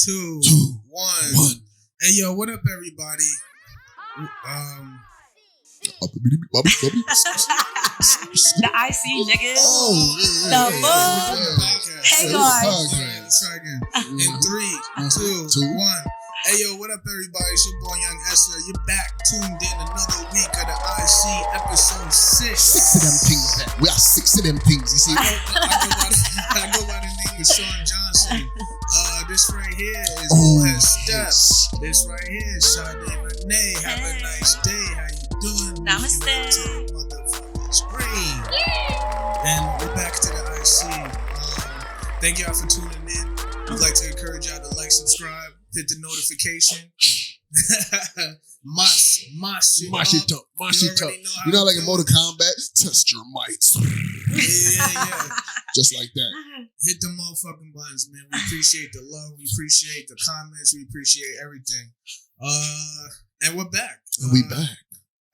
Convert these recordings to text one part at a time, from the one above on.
2, 1. Hey, yo, what up, everybody? The IC niggas. Oh, the fuck? Hey, guys. Let's try again. In 3, 2, 1. Hey, yo, what up, everybody? It's your boy, Young Esther. You're back, tuned in another week of the IC, episode 6. 6 of them things, man. We are 6 of them things, you see? I go by the name of Sean Johnson. This right here is Head Steph. This right here is Sade Renee. Have a nice day. How you doing? Namaste. You motherfucking screen. And we're back to the IC. Thank y'all for tuning in. We'd like to encourage y'all to like, subscribe, hit the notification. Mash it up. You know, like in Mortal Kombat, test your might. Yeah. Just like that. Hit the motherfucking buttons, man. We appreciate the love. We appreciate the comments. We appreciate everything. And we're back. We back.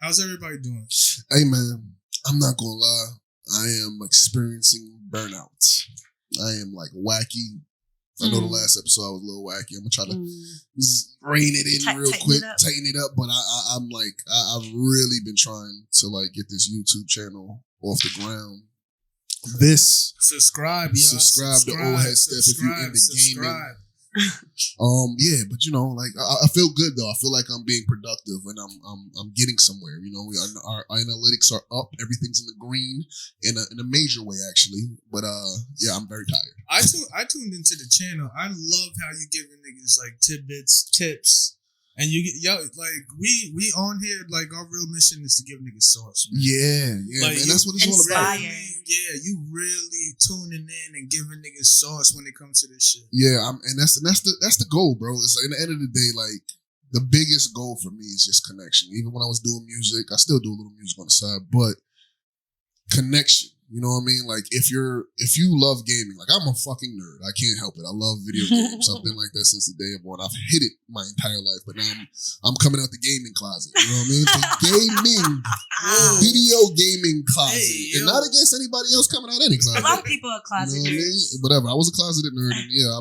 How's everybody doing? Hey, man, I'm not gonna lie. I am experiencing burnout. I am like wacky. I know the last episode I was a little wacky. I'm gonna try to rein it in real quick, tighten it up. But I'm like, I've really been trying to like get this YouTube channel off the ground. Subscribe, y'all. Subscribe to Old Head Steph if you're in the gaming. Yeah, but you know, like I feel good though. I feel like I'm being productive and I'm getting somewhere. You know, our analytics are up. Everything's in the green in a major way actually. But yeah, I'm very tired. I tuned into the channel. I love how you giving niggas like tidbits, tips. And like we on here, like our real mission is to give niggas sauce, man. Yeah, like, man, that's what it's all about. You really tuning in and giving niggas sauce when it comes to this shit. Yeah, and that's the goal, bro. It's like, in the end of the day, like the biggest goal for me is just connection. Even when I was doing music, I still do a little music on the side, but connection. You know what I mean? Like if you love gaming, like I'm a fucking nerd. I can't help it. I love video games. I've been like that since the day of born. I've hit it my entire life, but now I'm coming out the gaming closet. You know what I mean? Video gaming closet. Hey, and not against anybody else coming out any closet. A lot of people are closet nerds. You know what I mean? Whatever. I was a closeted nerd, and yeah,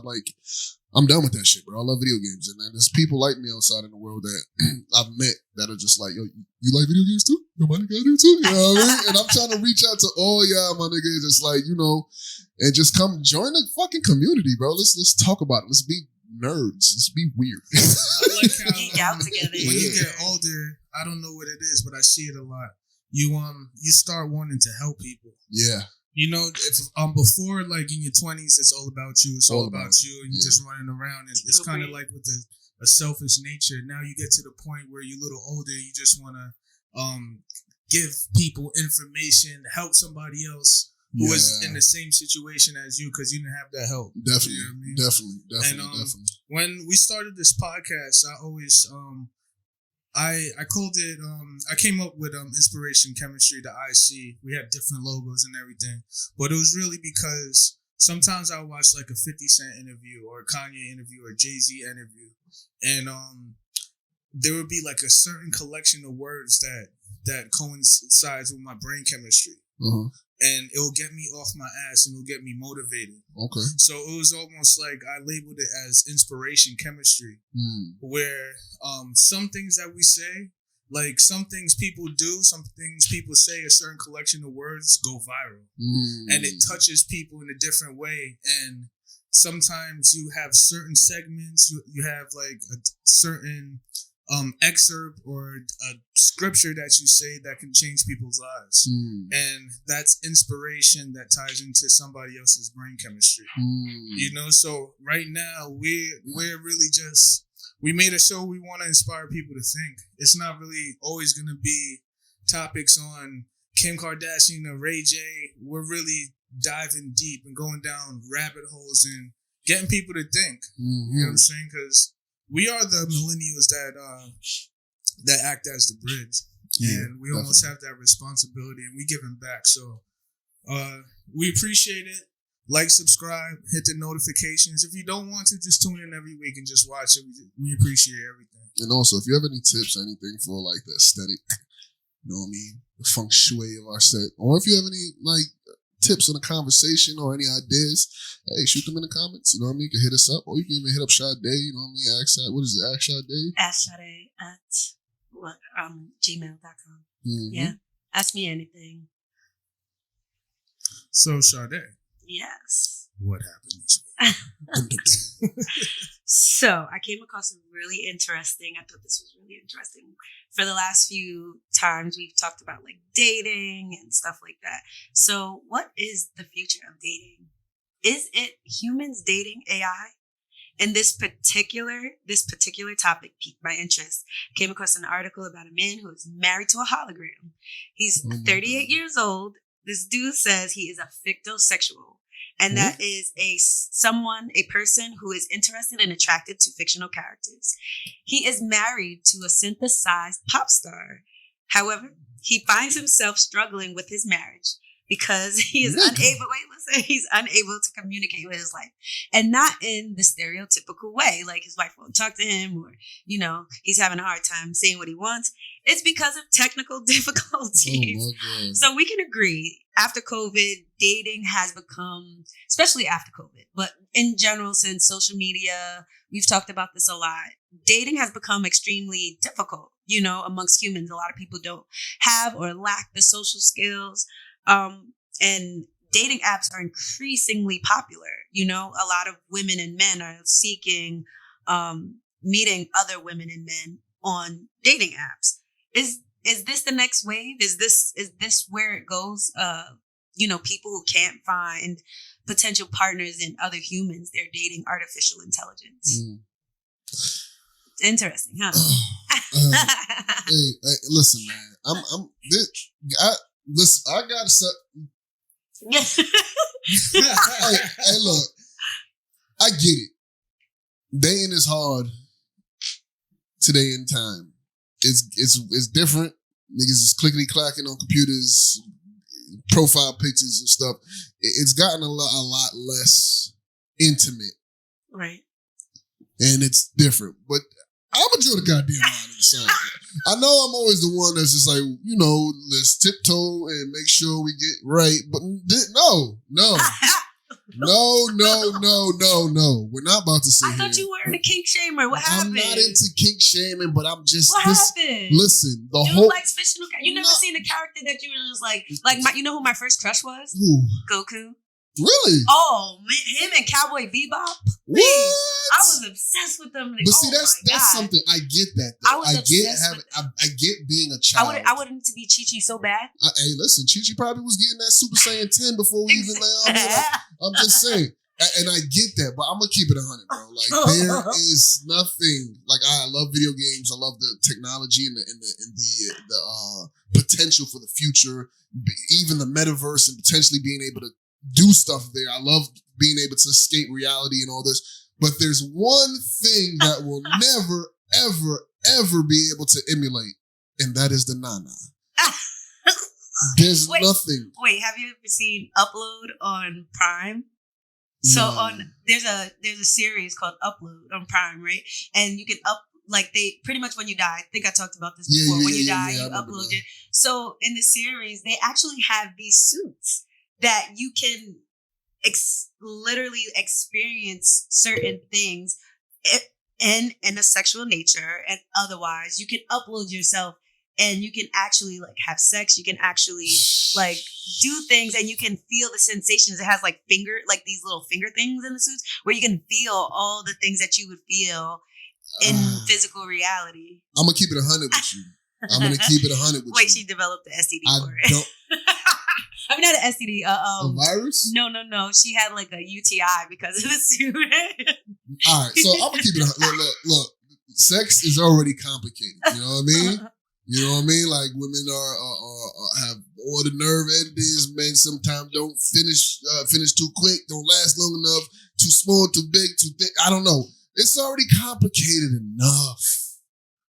I'm done with that shit, bro. I love video games. And there's people like me outside in the world that I've met that are just like, yo, you like video games too? Yo, my nigga, I do too. You know what I mean? And I'm trying to reach out to all y'all, my nigga, just like, you know, and just come join the fucking community, bro. Let's talk about it. Let's be nerds. Let's be weird. I like how geek out together. When you get older, I don't know what it is, but I see it a lot. You start wanting to help people. Yeah. You know, if before, like in your 20s, it's all about you. It's all about you, and you're just running around. And it's kind of like with a selfish nature. Now you get to the point where you're a little older. You just want to give people information, help somebody else who is in the same situation as you because you didn't have that help. Definitely, you know what I mean? Definitely. When we started this podcast, I always I called it, I came up with Inspiration Chemistry, the IC. We had different logos and everything. But it was really because sometimes I watch like a 50 Cent interview or a Kanye interview or a Jay-Z interview. And there would be like a certain collection of words that coincides with my brain chemistry. Uh-huh. And it'll get me off my ass and it'll get me motivated. Okay. So it was almost like I labeled it as inspiration chemistry, where some things that we say, like some things people do, some things people say, a certain collection of words go viral. And it touches people in a different way. And sometimes you have certain segments, you have like a certain excerpt or a scripture that you say that can change people's lives. And that's inspiration that ties into somebody else's brain chemistry. You know, so right now we're really just, we made a show. We want to inspire people to think. It's not really always going to be topics on Kim Kardashian or Ray J. We're really diving deep and going down rabbit holes and getting people to think. You know what I'm saying? Because we are the millennials that act as the bridge, and we almost have that responsibility, and we giving back. So we appreciate it. Like, subscribe, hit the notifications. If you don't want to, just tune in every week and just watch it. We appreciate everything. And also, if you have any tips, anything for like the aesthetic, you know what I mean, the feng shui of our set, or if you have any like tips on a conversation or any ideas, hey, shoot them in the comments. You know what I mean? You can hit us up, or you can even hit up Sade. You know what I mean? What is it? Ask Sade? AskSade at gmail.com. Mm-hmm. Yeah. Ask me anything. So, Sade. Yes. What happened this week? So I came across something really interesting. I thought this was really interesting. For the last few times we've talked about like dating and stuff like that. So what is the future of dating? Is it humans dating AI? And this particular topic piqued my interest. I came across an article about a man who is married to a hologram. He's 38 years old. This dude says he is a fictosexual. And that is a person who is interested and attracted to fictional characters. He is married to a synthesized pop star. However, he finds himself struggling with his marriage because he is he's unable to communicate with his wife. And not in the stereotypical way, like his wife won't talk to him or, he's having a hard time saying what he wants. It's because of technical difficulties. Oh, so we can agree, after COVID, dating has become, especially after COVID, but in general, since social media, we've talked about this a lot. Dating has become extremely difficult, amongst humans. A lot of people don't have or lack the social skills. And dating apps are increasingly popular. A lot of women and men are seeking, meeting other women and men on dating apps. Is this the next wave? Is this where it goes? People who can't find potential partners in other humans, they're dating artificial intelligence. It's interesting, huh? Hey, listen, man. Listen, I gotta say. hey, look, I get it. Dating is hard today in time. It's different. Niggas is clickety clacking on computers, profile pictures and stuff. It's gotten a lot less intimate, right? And it's different. But I'm gonna draw the goddamn line in the sand. I know I'm always the one that's just like, let's tiptoe and make sure we get right. But no. No. We're not about to sit here. I thought you were a kink shamer. What happened? I'm not into kink shaming, but I'm just. What happened? Listen, You like fictional. You never seen a character that you were just like you know who my first crush was? Who? Goku. Really? Oh, man, him and Cowboy Bebop. What? I was obsessed with them. But see, that's something. I get that. Though. I get being a child. I wanted him to be Chi-Chi so bad. Hey, listen, Chi-Chi probably was getting that Super Saiyan 10 before we even I'm just saying. And I get that, but I'm gonna keep it 100, bro. Like there is nothing. Like I love video games. I love the technology and the potential for the future. Even the metaverse and potentially being able to do stuff there. I love being able to escape reality and all this. But there's one thing that will never, ever, ever be able to emulate, and that is the Nana. There's nothing. Wait, have you ever seen Upload on Prime? So there's a series called Upload on Prime, right? And you can they pretty much when you die. I think I talked about this before. When you die, you upload it. So in the series, they actually have these suits that you can literally experience certain things in a sexual nature and otherwise. You can upload yourself and you can actually have sex. You can actually do things and you can feel the sensations. It has these little finger things in the suits where you can feel all the things that you would feel in physical reality. I'm going to keep it 100 with you. Wait, she developed the STD for it. I mean, not an STD. A virus? No. She had a UTI because of the suit. All right, so I'm gonna keep it. Look. Sex is already complicated. You know what I mean? Like women have all the nerve endings. Men sometimes don't finish too quick. Don't last long enough. Too small, too big, too thick. I don't know. It's already complicated enough.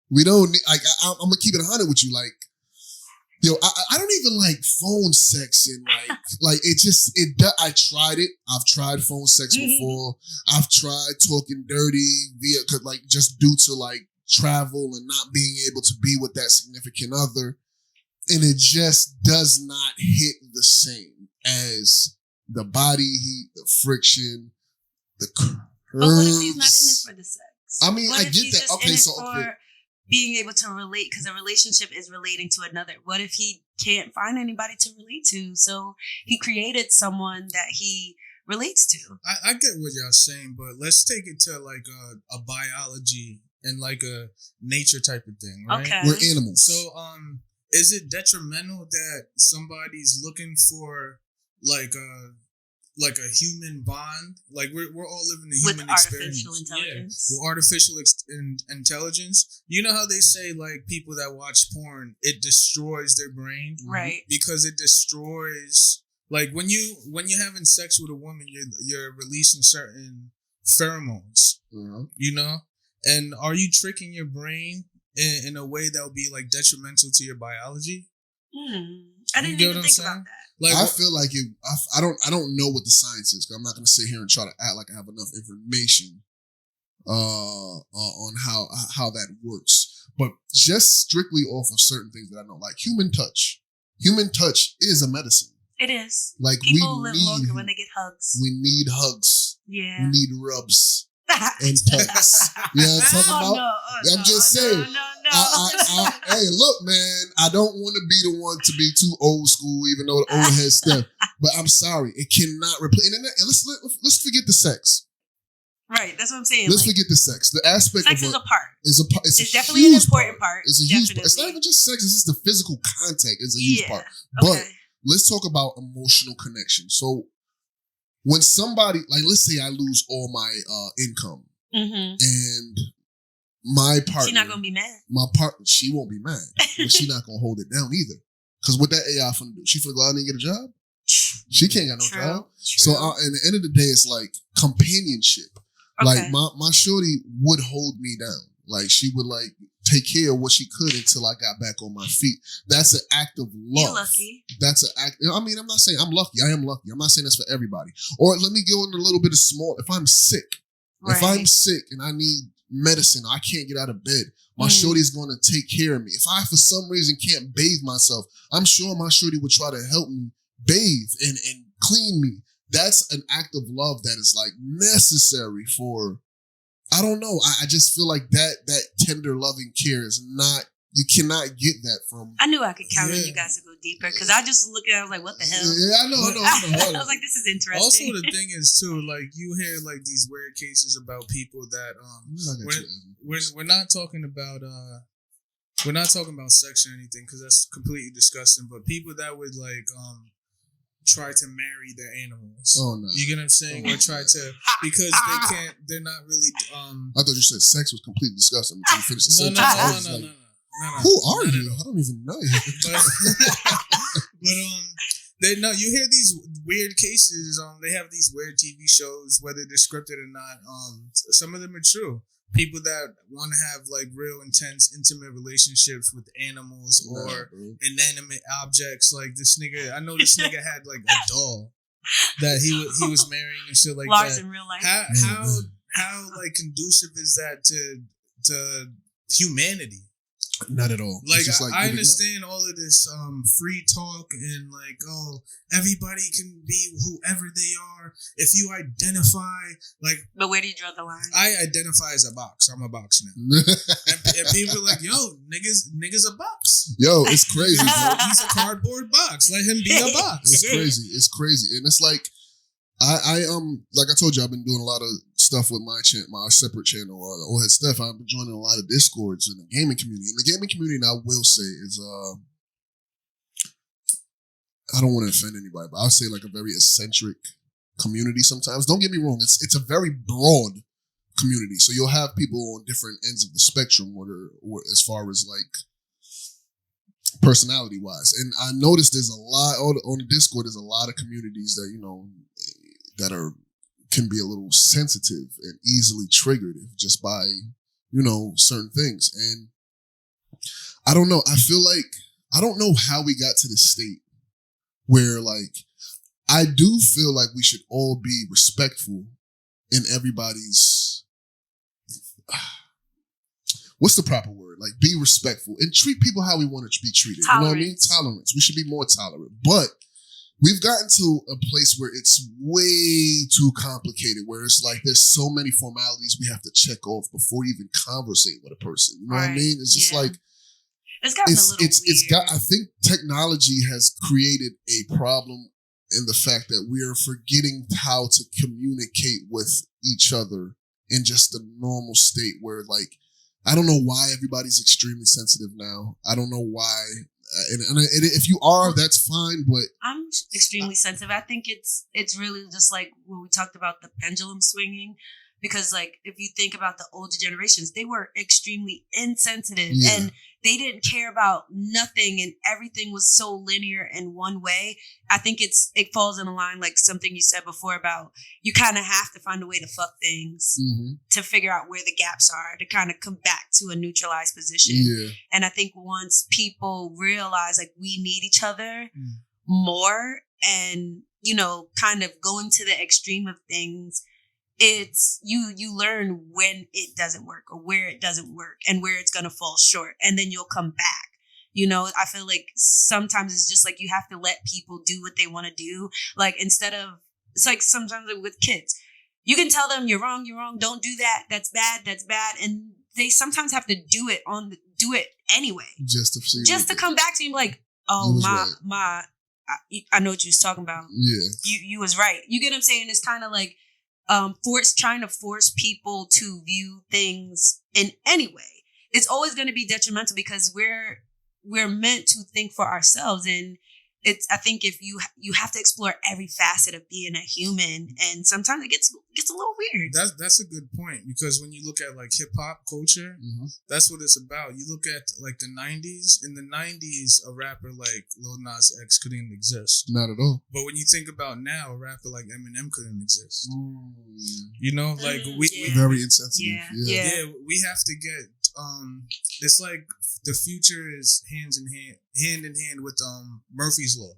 We don't need. I'm gonna keep it 100 with you. I don't even like phone sex and I tried it. I've tried phone sex before. I've tried talking dirty just due to travel and not being able to be with that significant other. And it just does not hit the same. as the body heat, the friction, the curves. But what if he's not in it for the sex? I mean, what I if get he's that. just Okay, in it so for being able to relate, because a relationship is relating to another. What if he can't find anybody to relate to? So he created someone that he relates to. I get what y'all saying, but let's take it to like a biology and like a nature type of thing, right? Okay. We're animals. So is it detrimental that somebody's looking for like a human bond? Like we're all living a human with artificial experience. intelligence. Yeah, with artificial intelligence. You know how they say like people that watch porn, it destroys their brain, right? Because it destroys. Like when you having sex with a woman, you're releasing certain pheromones, you know. And are you tricking your brain in a way that will be like detrimental to your biology? I didn't even think about that. Like I feel like it. I don't know what the science is. 'Cause I'm not going to sit here and try to act like I have enough information on how that works. But just strictly off of certain things that I know, like human touch. Human touch is a medicine. It is. Like people live longer when they get hugs. We need hugs. Yeah. We need rubs and pets. You know what I'm talking about? I'm just saying. No. Hey, look, man. I don't want to be the one to be too old school, even though the old head Steph. But I'm sorry, it cannot replace. And let's forget the sex. Right, that's what I'm saying. Let's forget the sex. The aspect sex of is a part. It's definitely an important part. It's a huge part. It's not even just sex. It's just the physical contact. It's a huge part. But let's talk about emotional connection. So when somebody, like, let's say I lose all my income and my partner, she's not gonna be mad. My partner, she won't be mad, but she's not gonna hold it down either. Because what that AI finna do? She finna go out and get a job. She can't get no job. So at the end of the day, it's like companionship. Okay. Like my shorty would hold me down. Like she would like take care of what she could until I got back on my feet. That's an act of love. You're lucky. That's an act. I mean, I'm not saying I'm lucky. I am lucky. I'm not saying that's for everybody. Or let me go in a little bit of small. If I'm sick, if I'm sick and I need medicine, I can't get out of bed. My shorty's going to take care of me. If I, for some reason, can't bathe myself, I'm sure my shorty would try to help me bathe and clean me. That's an act of love that is like necessary for, I don't know. I just feel like that tender loving care is not, you cannot get that from. I knew I could count on you guys to go deeper because I just looked at it, I was like, what the hell? Yeah, I know. I was like, this is interesting. Also, the thing is too, like you hear like these weird cases about people that we're not talking about sex or anything because that's completely disgusting. But people that would like try to marry their animals. Oh no. You get what I'm saying? Or try to, because they're not really I thought you said sex was completely disgusting until you finished the sentence. No. Who are you? I don't even know you. But you hear these weird cases. They have these weird TV shows, whether they're scripted or not. Some of them are true. People that want to have like real intense, intimate relationships with animals or inanimate objects. Like this nigga, I know this nigga had like a doll that he was marrying and shit like Lars that. in real life. How like conducive is that to humanity? Not at all. Like I understand all of this free talk and like, oh, everybody can be whoever they are if you identify like. But where do you draw the line? I identify as a box. I'm a box now, and people are like, yo, niggas a box. Yo, it's crazy. He's a cardboard box. Let him be a box. It's crazy, and it's like. I like I told you, I've been doing a lot of stuff with my separate channel, Head Steph. I've been joining a lot of Discords in the gaming community. And the gaming community, I will say, is I don't want to offend anybody, but I'll say like a very eccentric community sometimes. Don't get me wrong, it's a very broad community. So you'll have people on different ends of the spectrum, or as far as like personality wise. And I noticed there's a lot on the Discord. There's a lot of communities that that can be a little sensitive and easily triggered just by certain things. And I don't know. I feel like I don't know how we got to this state where like I do feel like we should all be respectful in everybody's. What's the proper word? Like, be respectful and treat people how we want to be treated. Tolerance. You know what I mean? Tolerance. We should be more tolerant. But we've gotten to a place where it's way too complicated, where it's like there's so many formalities we have to check off before even conversing with a person. You know what I mean? It's just like it's gotten a little weird. I think technology has created a problem in the fact that we are forgetting how to communicate with each other in just a normal state where, like, I don't know why everybody's extremely sensitive now. I don't know why. And if you are, that's fine. But I'm extremely sensitive. I think it's really just like when we talked about the pendulum swinging, because like if you think about the older generations, they were extremely insensitive and they didn't care about nothing, and everything was so linear in one way. I think it falls in a line like something you said before about you kind of have to find a way to fuck things to figure out where the gaps are to kind of come back to a neutralized position. Yeah. And I think once people realize like we need each other more, and you know, kind of going to the extreme of things, it's you learn when it doesn't work or where it doesn't work and where it's going to fall short, and then you'll come back. You know, I feel like sometimes it's just like you have to let people do what they want to do. Like instead of, it's like sometimes with kids, you can tell them you're wrong, don't do that, that's bad, and they sometimes have to do it anyway, just to come back to you like, oh I know what you was talking about. Yeah, you was right. You get what I'm saying? It's kind of like trying to force people to view things in any way. It's always going to be detrimental because we're meant to think for ourselves, and I think if you have to explore every facet of being a human, and sometimes it gets a little weird. That's a good point, because when you look at like hip hop culture, that's what it's about. You look at like the 90s. In the 90s, a rapper like Lil Nas X couldn't exist. Not at all. But when you think about now, a rapper like Eminem couldn't exist. You know, like we very insensitive. Yeah, we have to get it's like the future is hand in hand with Murphy's Law.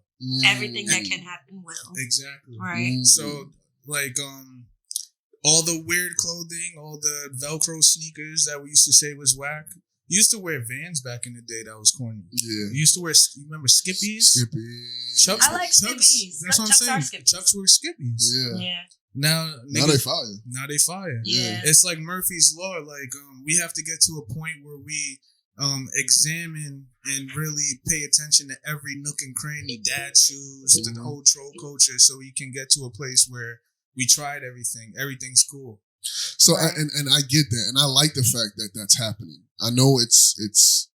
Everything that can happen will. Exactly. Right. So like all the weird clothing, all the Velcro sneakers that we used to say was whack. You used to wear Vans back in the day. That was corny. Yeah. You used to wear. You remember Skippies? I like Skippies. That's what I'm saying. Chucks were Skippies. Yeah. Now they fire. Yeah. It's like Murphy's Law. Like we have to get to a point where we examine and really pay attention to every nook and cranny, dad shoes, the whole troll culture, so we can get to a place where we tried everything. Everything's cool. So right. and I get that, and I like the fact that that's happening. I know it's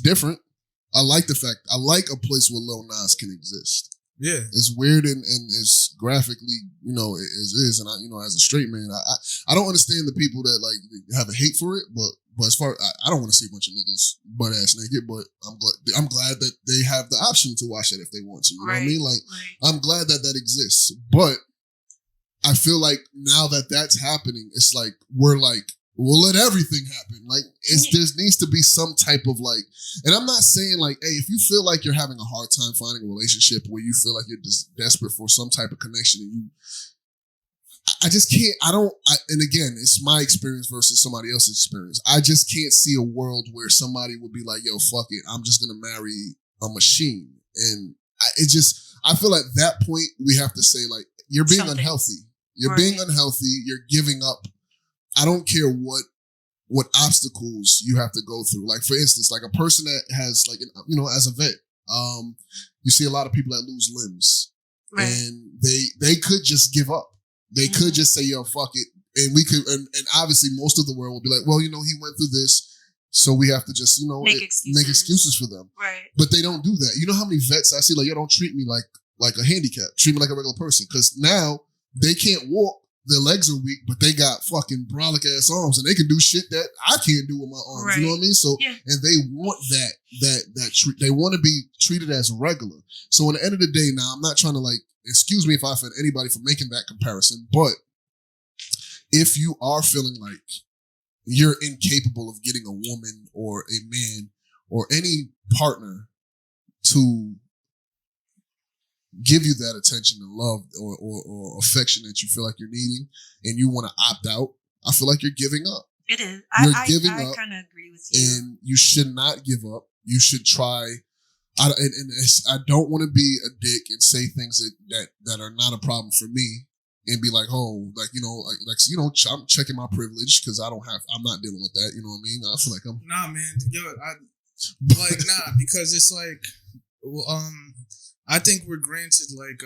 different. I like the fact. I like a place where Lil Nas can exist. Yeah, it's weird and it's graphically, you know, it is. And I, you know, as a straight man, I don't understand the people that like have a hate for it. But as far I don't want to see a bunch of niggas butt ass naked. But I'm glad that they have the option to watch that if they want to. You know what I mean? Like I'm glad that exists. But I feel like now that that's happening, it's like we're like, we'll let everything happen. Like there needs to be some type of like, and I'm not saying like, hey, if you feel like you're having a hard time finding a relationship where you feel like you're just desperate for some type of connection, and I just can't. And again, it's my experience versus somebody else's experience. I just can't see a world where somebody would be like, yo, fuck it, I'm just gonna marry a machine. And I feel like at that point we have to say like, you're being unhealthy. You're being unhealthy. You're giving up. I don't care what obstacles you have to go through. Like for instance, like a person that has like, you know, as a vet, you see a lot of people that lose limbs, and they could just give up. They could just say, yo, fuck it. And we could, and obviously most of the world will be like, well, you know, he went through this, so we have to just, you know, make excuses for them. Right. But they don't do that. You know how many vets I see like, yo, don't treat me like a handicap. Treat me like a regular person. Because now they can't walk. Their legs are weak, but they got fucking brolic ass arms, and they can do shit that I can't do with my arms. Right. You know what I mean? So, and they want that they want to be treated as regular. So, at the end of the day, now I'm not trying to like, excuse me if I offend anybody for making that comparison, but if you are feeling like you're incapable of getting a woman or a man or any partner to give you that attention and love or affection that you feel like you're needing, and you want to opt out, I feel like you're giving up. It is. You're giving up. I kind of agree with you. And you should not give up. You should try I don't want to be a dick and say things that are not a problem for me and be like, oh, like, I'm checking my privilege because I'm not dealing with that. You know what I mean? I feel like I'm. Nah, man. Because it's like, I think we're granted like,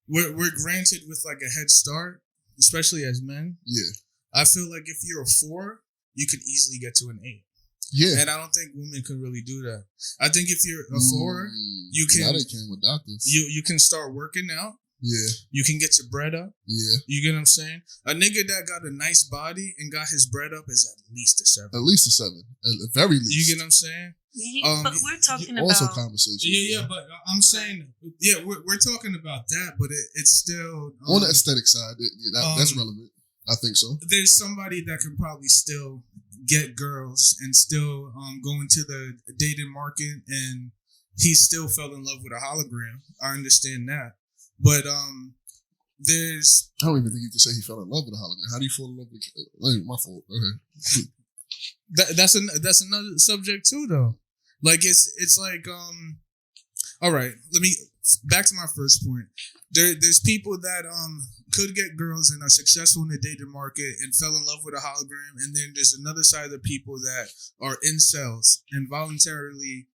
we're granted with like a head start, especially as men. Yeah. I feel like if you're a 4, you could easily get to an 8. Yeah. And I don't think women can really do that. I think if you're a 4, you can. Now they can with doctors. You can start working out. Yeah. You can get your bread up. Yeah. You get what I'm saying? A nigga that got a nice body and got his bread up is at least a 7. At least a 7. At the very least. You get what I'm saying? Yeah, but we're talking about also conversation. Yeah, but I'm saying, we're talking about that, but it's still on the aesthetic side. That's relevant. I think so. There's somebody that can probably still get girls and still go into the dating market, and he still fell in love with a hologram. I understand that, but there's. I don't even think you can say he fell in love with a hologram. How do you fall in love with? My fault. Okay. That's another subject too, though. Like it's like all right. Let me back to my first point. There's people that could get girls and are successful in the dating market and fell in love with a hologram, and then there's another side of the people that are incels and voluntarily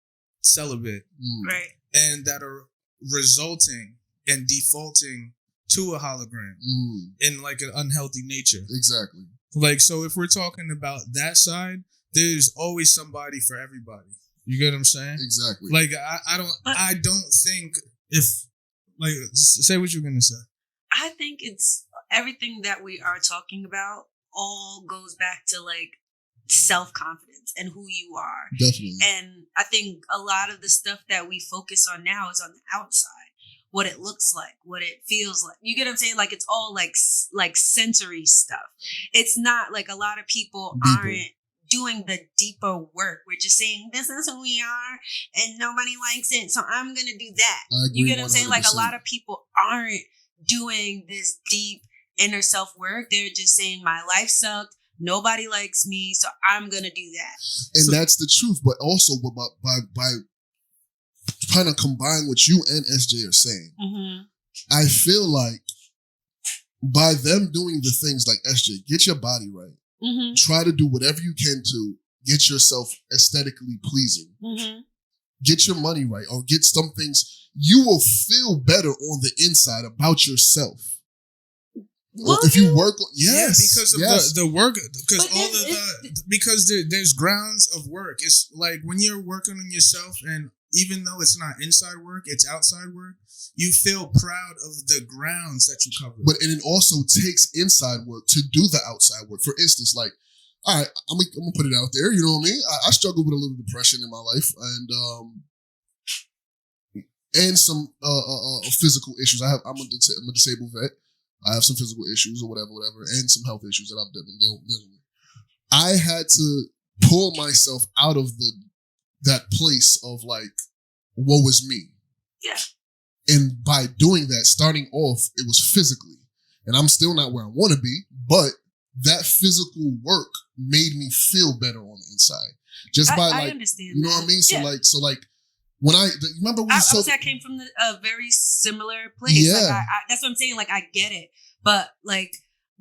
celibate, right, and that are resulting and defaulting to a hologram in like an unhealthy nature. Exactly. Like, so if we're talking about that side, there's always somebody for everybody. You get what I'm saying? Exactly. Like I don't think if like say what you're gonna say. I think it's everything that we are talking about all goes back to like self-confidence and who you are. Definitely. And I think a lot of the stuff that we focus on now is on the outside. What it looks like, what it feels like. You get what I'm saying? Like it's all like sensory stuff. It's not like a lot of people aren't doing the deeper work. We're just saying, this is who we are and nobody likes it, so I'm going to do that. You get what I'm saying? 100%. Like a lot of people aren't doing this deep inner self-work. They're just saying, my life sucked. Nobody likes me, so I'm going to do that. And that's the truth. But also by trying to combine what you and SJ are saying, I feel like by them doing the things like SJ, get your body right. Try to do whatever you can to get yourself aesthetically pleasing. Get your money right, or get some things. You will feel better on the inside about yourself. Well, if you work, because of the work, because there's grounds of work. It's like when you're working on yourself, and even though it's not inside work, it's outside work. You feel proud of the grounds that you cover. But and it also takes inside work to do the outside work. For instance, like, all right, I'm gonna put it out there. You know what I mean? I struggle with a little depression in my life, and some physical issues. I'm a disabled vet. I have some physical issues or whatever, and some health issues that I've been dealing with. I had to pull myself out of that place of like, woe is me. Yeah. And by doing that, starting off, it was physically. And I'm still not where I want to be, but that physical work made me feel better on the inside. Just by like, I understand you know what I mean? So like, when remember when I came from a very similar place. Yeah. Like that's what I'm saying. Like I get it, but like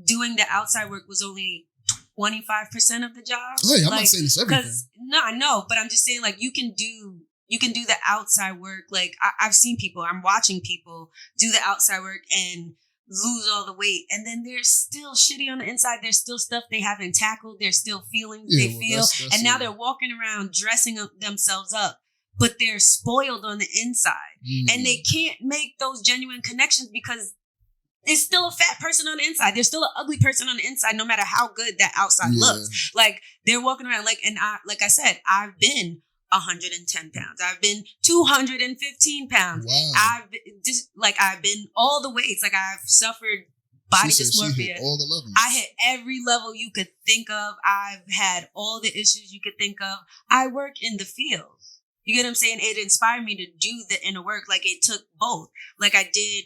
doing the outside work was only 25% of the job. Hey, I'm not saying it's everything. No, I know, but I'm just saying like you can do the outside work. Like I've seen people, I'm watching people do the outside work and lose all the weight, and then they're still shitty on the inside. There's still stuff they haven't tackled. There's still feelings they feel, and now they're walking around dressing themselves up, but they're spoiled on the inside, and they can't make those genuine connections because there's still a fat person on the inside. There's still an ugly person on the inside, no matter how good that outside looks. Like they're walking around and like I said, I've been 110 pounds. I've been 215 pounds. Wow. I've been all the weights. Like I've suffered body dysmorphia. She hit all the levels. I hit every level you could think of. I've had all the issues you could think of. I work in the field. You get what I'm saying? It inspired me to do the inner work. Like it took both. Like I did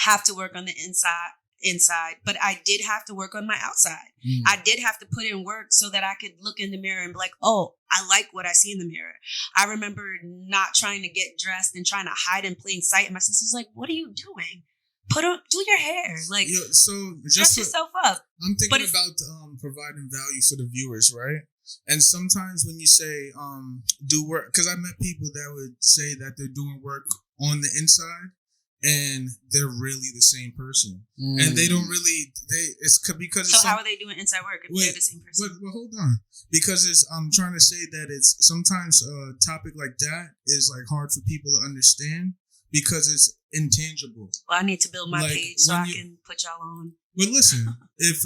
have to work on the inside inside, but I did have to work on my outside. I did have to put in work so that I could look in the mirror and be like, oh, I like what I see in the mirror. I remember not trying to get dressed and trying to hide in plain sight. And my sister's like, what are you doing? Do your hair. Like, so dress yourself up. I'm thinking about providing value for the viewers, right? And sometimes when you say do work, because I met people that would say that they're doing work on the inside, and they're really the same person, and they don't really. Because so how are they doing inside work if they're the same person? But hold on, because I'm trying to say that it's sometimes a topic like that is like hard for people to understand because it's intangible. Well, I need to build my page so I can put y'all on. But listen, if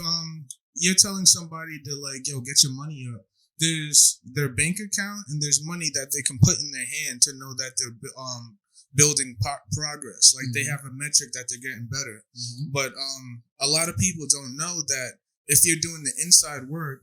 you're telling somebody to like, yo, get your money up, there's their bank account and there's money that they can put in their hand to know that they're building progress. Like they have a metric that they're getting better. But a lot of people don't know that if you're doing the inside work,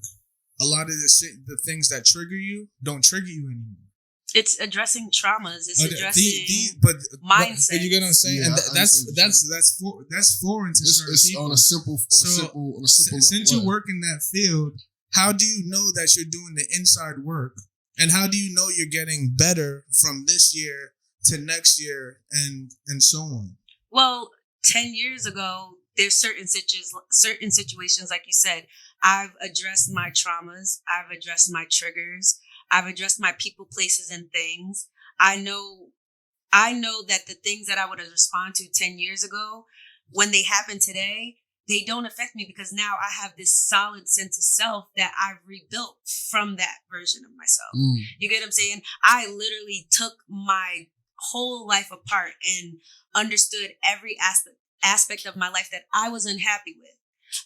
a lot of the things that trigger you don't trigger you anymore. It's addressing traumas. It's addressing mindset. But you get what I'm saying? Yeah, and that's foreign to certain people. On a simple level. Since you work in that field, how do you know that you're doing the inside work? And how do you know you're getting better from this year to next year and so on? Well, 10 years ago, there's certain situations, like you said, I've addressed my traumas. I've addressed my triggers. I've addressed my people, places, and things. I know that the things that I would have responded to 10 years ago, when they happen today, they don't affect me because now I have this solid sense of self that I've rebuilt from that version of myself. You get what I'm saying? I literally took my whole life apart and understood every aspect of my life that I was unhappy with.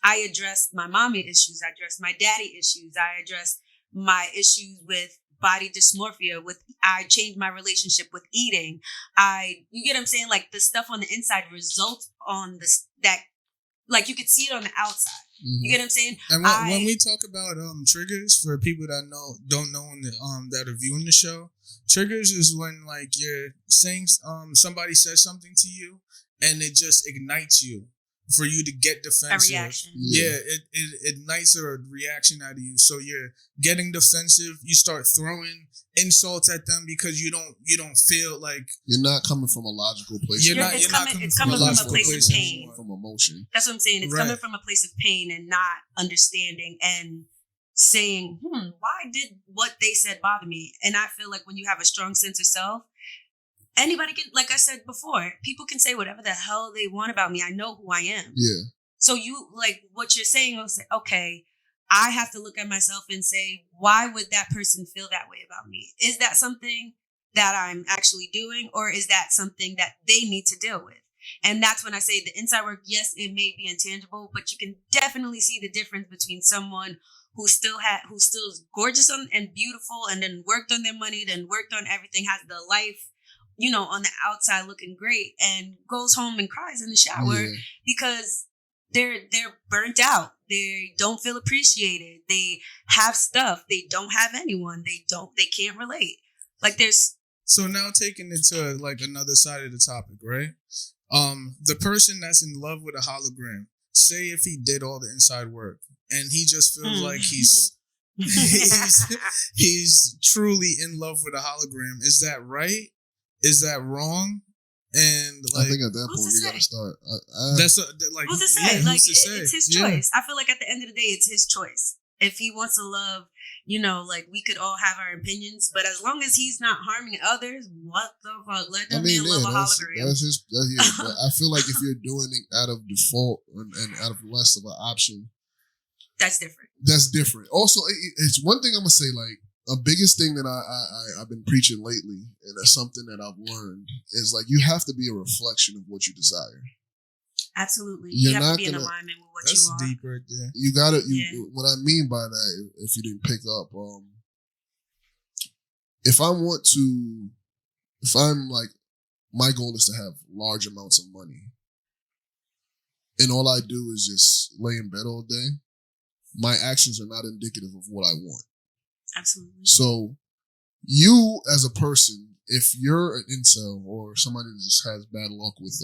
I addressed my mommy issues. I addressed my daddy issues. I addressed my issues with body dysmorphia. I changed my relationship with eating. You get what I'm saying? Like the stuff on the inside results on that, like you could see it on the outside. You get what I'm saying? And when we talk about triggers for people that don't know that are viewing the show, triggers is when like you're saying somebody says something to you and it just ignites you for you to get defensive. A reaction. Yeah, it ignites a reaction out of you. So you're getting defensive. You start throwing insults at them because you don't feel like you're not coming from a logical place. It's coming from a place of pain, from emotion. That's what I'm saying. It's coming from a place of pain and not understanding and saying, why did what they said bother me? And I feel like when you have a strong sense of self, anybody can, like I said before, people can say whatever the hell they want about me. I know who I am. Yeah. So you, like what you're saying, I'll say, okay, I have to look at myself and say, why would that person feel that way about me? Is that something that I'm actually doing, or is that something that they need to deal with? And that's when I say the inside work, yes, it may be intangible, but you can definitely see the difference between someone who still is gorgeous and beautiful and then worked on their money, then worked on everything, has the life, on the outside looking great, and goes home and cries in the shower because they're burnt out. They don't feel appreciated. They have stuff. They don't have anyone. They can't relate. Like there's. So now taking it to like another side of the topic, right? The person that's in love with a hologram, say if he did all the inside work and he just feels like he's truly in love with a hologram. Is that right? Is that wrong? And like, I think at that point we gotta start. Who's to say? It's his choice. I feel like at the end of the day, it's his choice. If he wants to love, like we could all have our opinions, but as long as he's not harming others, what the fuck? Let that man love a hologram. But I feel like if you're doing it out of default and out of less of an option, that's different. That's different. Also, it's one thing I'm gonna say, like. A biggest thing that I've been preaching lately, and that's something that I've learned, is like you have to be a reflection of what you desire. Absolutely. You have to be in alignment with what you want. That's deep right there. You gotta, what I mean by that, if you didn't pick up, if I'm like, my goal is to have large amounts of money, and all I do is just lay in bed all day, my actions are not indicative of what I want. Absolutely. So, you as a person, if you're an incel or somebody that just has bad luck with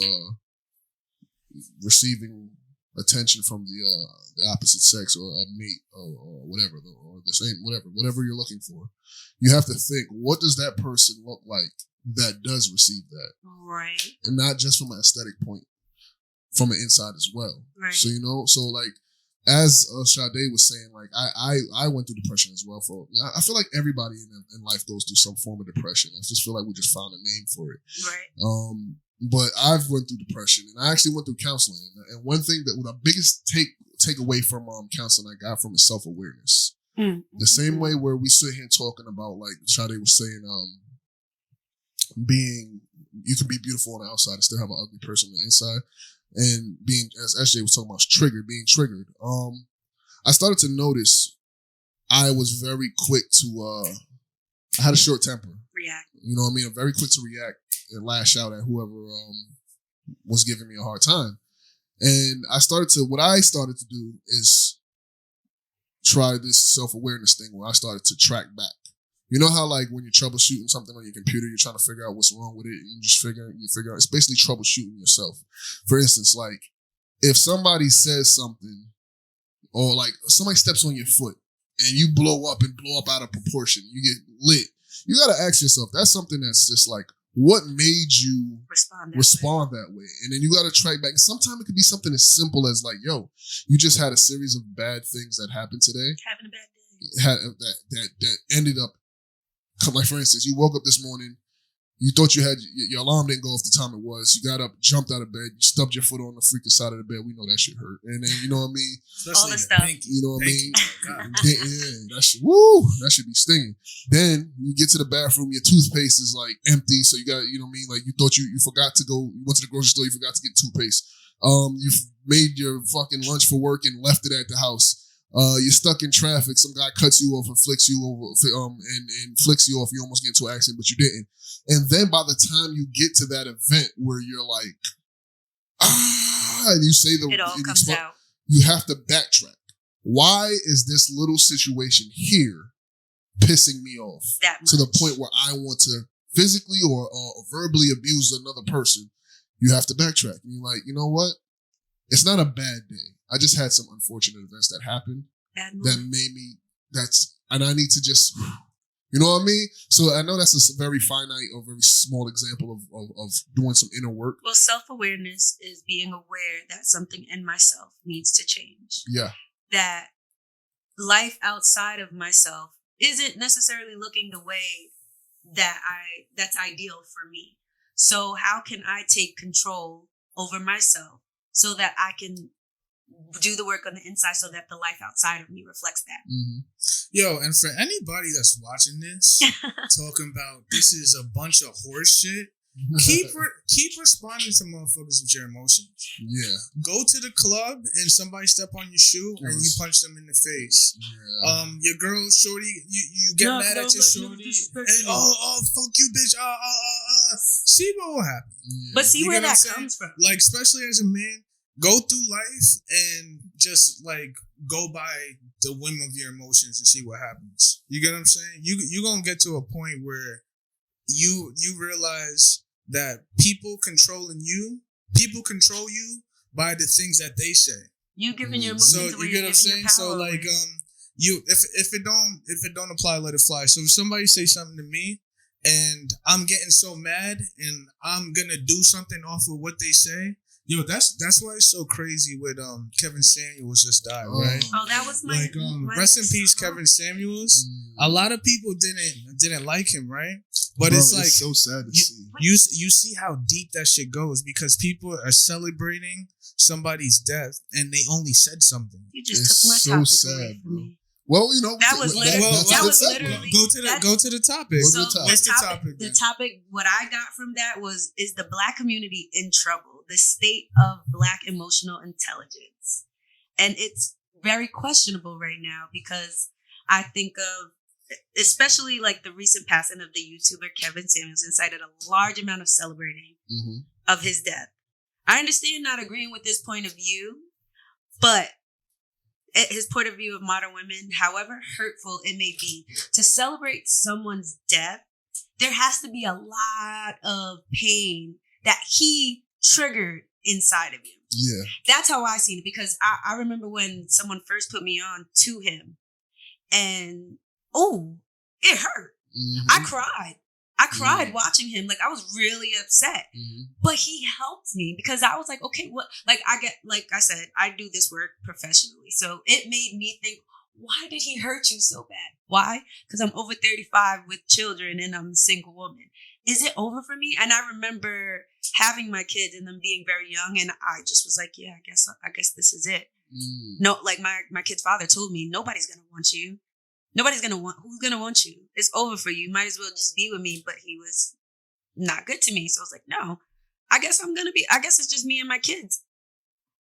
receiving attention from the opposite sex or a mate or whatever, or the same, whatever you're looking for, you have to think, what does that person look like that does receive that? Right. And not just from an aesthetic point, from an inside as well. Right. So, so like, as Sade was saying, like, I went through depression as well. I feel like everybody in life goes through some form of depression. I just feel like we just found a name for it. Right. But I've went through depression, and I actually went through counseling. And one thing that the biggest takeaway from counseling I got from is self-awareness. Mm-hmm. The same way where we sit here talking about, like Sade was saying, you can be beautiful on the outside and still have an ugly person on the inside. And being, as SJ was talking about, being triggered. I started to notice I was very quick to, I had a short temper. React. You know what I mean? I'm very quick to react and lash out at whoever was giving me a hard time. And what I started to do is try this self-awareness thing where I started to track back. You know how, like, when you're troubleshooting something on your computer, you're trying to figure out what's wrong with it. You figure out, it's basically troubleshooting yourself. For instance, like, if somebody says something, or like somebody steps on your foot and you blow up out of proportion, you get lit. You got to ask yourself, that's something that's just like, what made you respond that way? And then you got to track back. Sometimes it could be something as simple as, like, yo, you just had a series of bad things that happened today. Having a bad day. That ended up, like, for instance, you woke up this morning, you thought your alarm didn't go off the time it was. You got up, jumped out of bed, you stubbed your foot on the freaking side of the bed. We know that shit hurt. And then, you know what I mean? All the stuff. You know what I mean? Yeah, that should be stinging. Then you get to the bathroom, your toothpaste is like empty. So you got, you know what I mean? Like, you thought you forgot to go, you went to the grocery store, you forgot to get toothpaste. You've made your fucking lunch for work and left it at the house. You're stuck in traffic. Some guy cuts you off and flicks you over, and flicks you off. You almost get into an accident, but you didn't. And then by the time you get to that event where you're like, and you say it all comes out. You have to backtrack. Why is this little situation here pissing me off to the point where I want to physically or verbally abuse another person? You have to backtrack. And you're like, you know what? It's not a bad day. I just had some unfortunate events that happened that made me, and I need to just, you know what I mean? So I know that's a very finite or very small example of doing some inner work. Well, self-awareness is being aware that something in myself needs to change. Yeah. That life outside of myself isn't necessarily looking the way that's ideal for me. So how can I take control over myself so that I can do the work on the inside so that the life outside of me reflects that? Mm-hmm. Yo, and for anybody that's watching this, talking about this is a bunch of horse shit, keep responding to motherfuckers with your emotions. Yeah. Go to the club and somebody step on your shoe and you punch them in the face. Yeah. Your girl, shorty, you get mad at your shorty. And, fuck you, bitch. See what will happen. Yeah. But see where that comes from. Like, especially as a man, go through life and just, like, go by the whim of your emotions and see what happens. You get what I'm saying? You gonna get to a point where you realize that people control you by the things that they say. You giving your emotions away. You get what I'm saying? So, like, if it don't apply, let it fly. So if somebody say something to me and I'm getting so mad and I'm gonna do something off of what they say, yo, that's why it's so crazy with Kevin Samuels just died, right? Oh, that was my rest in peace, Kevin Samuels. A lot of people didn't like him, right? But it's like, so sad to see. You see how deep that shit goes because people are celebrating somebody's death and they only said something. You just took my topic away from me. Well, you know, that was literally go to the topic. So the topic, what I got from that is the Black community in trouble? The state of Black emotional intelligence. And it's very questionable right now because I think of, especially like the recent passing of the YouTuber Kevin Samuels, incited a large amount of celebrating of his death. I understand not agreeing with this point of view, but his point of view of modern women, however hurtful it may be, to celebrate someone's death, there has to be a lot of pain that he triggered inside of you. Yeah. That's how I seen it, because I remember when someone first put me on to him, and it hurt. Mm-hmm. I cried watching him. Like, I was really upset. Mm-hmm. But he helped me, because I was like, okay, what? Like, like I said, I do this work professionally. So it made me think, why did he hurt you so bad? Why? Because I'm over 35 with children and I'm a single woman. Is it over for me? And I remember having my kids and them being very young, and I just was like, yeah, I guess this is it. Mm. No, like my kid's father told me, nobody's gonna want you. Who's gonna want you? It's over for you. Might as well just be with me. But he was not good to me. So I was like, no, I guess it's just me and my kids.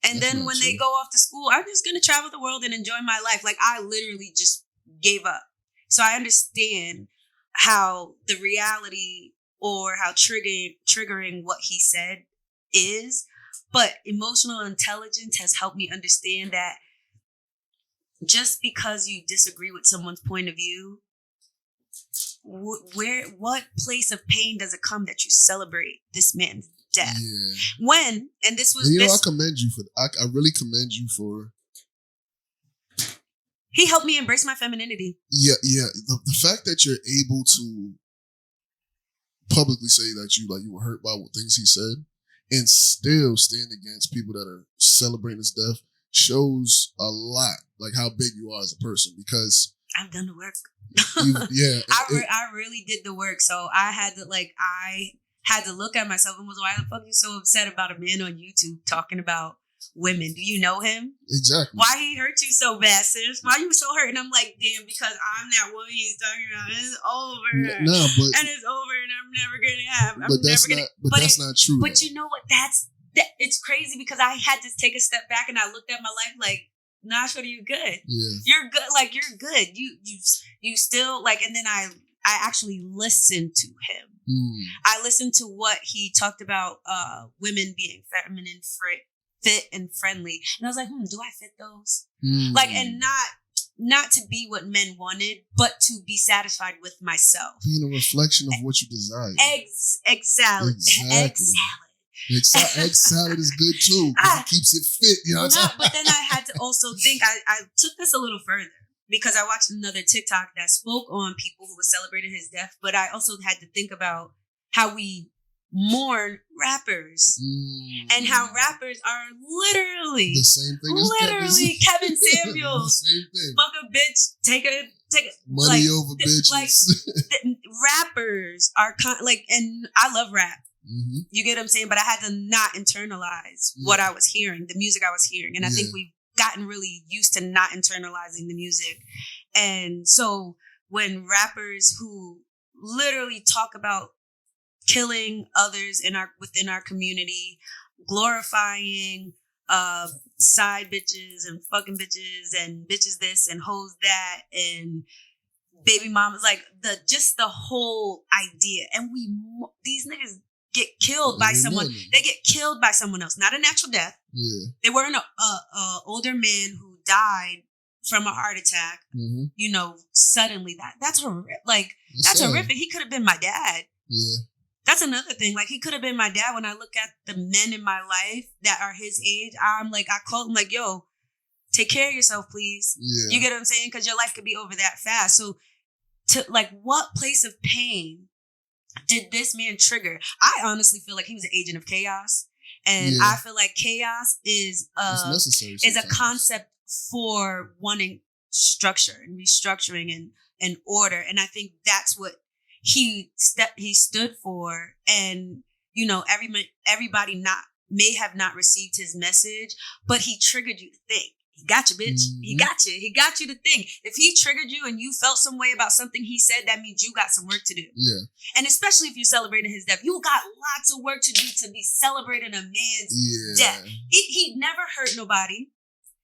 And That's then when they go off to school, I'm just gonna travel the world and enjoy my life. Like, I literally just gave up. So I understand how the reality, or how triggering what he said is. But emotional intelligence has helped me understand that just because you disagree with someone's point of view, what place of pain does it come that you celebrate this man's death? Yeah. I commend you for. I really commend you for. He helped me embrace my femininity. Yeah. The fact that you're able to publicly say that you were hurt by what things he said, and still stand against people that are celebrating his death, shows a lot, like, how big you are as a person. Because I've done the work. I really did the work. So I had to look at myself and was, why the fuck are you so upset about a man on YouTube talking about women? Do you know him? Exactly. Why he hurt you so bad, sis? Why you so hurt? And I'm like, damn, because I'm that woman he's talking about. It's over. And it's over, and I'm never gonna have. That's not true. But you know what? It's crazy, because I had to take a step back and I looked at my life like, nah, shorty, you're good. Yeah. You're good. Like, you're good. You still, like, and then I actually listened to him. Mm. I listened to what he talked about, women being feminine, fit and friendly. And I was like, do I fit those? Mm. Like, and not to be what men wanted, but to be satisfied with myself. Being a reflection of what you desire. Egg salad. Egg salad is good too, because it keeps you fit. You know what I'm saying? But then I had to also think, I took this a little further, because I watched another TikTok that spoke on people who were celebrating his death. But I also had to think about how we mourn rappers, and how rappers are literally the same thing as Kevin Samuels. The same thing. Fuck a bitch, take a money over bitches. Like, rappers are and I love rap. Mm-hmm. You get what I'm saying? But I had to not internalize what I was hearing, the music I was hearing. And I think we've gotten really used to not internalizing the music. And so when rappers who literally talk about killing others within our community, glorifying side bitches and fucking bitches and bitches this and hoes that and baby mamas, like the whole idea. And these niggas get killed by someone. They get killed by someone else, not a natural death. Yeah. They weren't a older man who died from a heart attack. Mm-hmm. You know, suddenly that's horrific. Like, that's horrific. He could have been my dad. Yeah. That's another thing. Like, he could have been my dad. When I look at the men in my life that are his age, I'm like, I call him like, yo, take care of yourself, please. Yeah. You get what I'm saying? Because your life could be over that fast. So, what place of pain did this man trigger? I honestly feel like he was an agent of chaos. And I feel like chaos is a concept for wanting structure and restructuring and order. And I think that's what he stood for. And, you know, everybody may have not received his message, but he triggered you to think. He got you, bitch. Mm-hmm. He got you. He got you to think. If he triggered you and you felt some way about something he said, that means you got some work to do. Yeah. And especially if you're celebrating his death, you got lots of work to do to be celebrating a man's death. He never hurt nobody.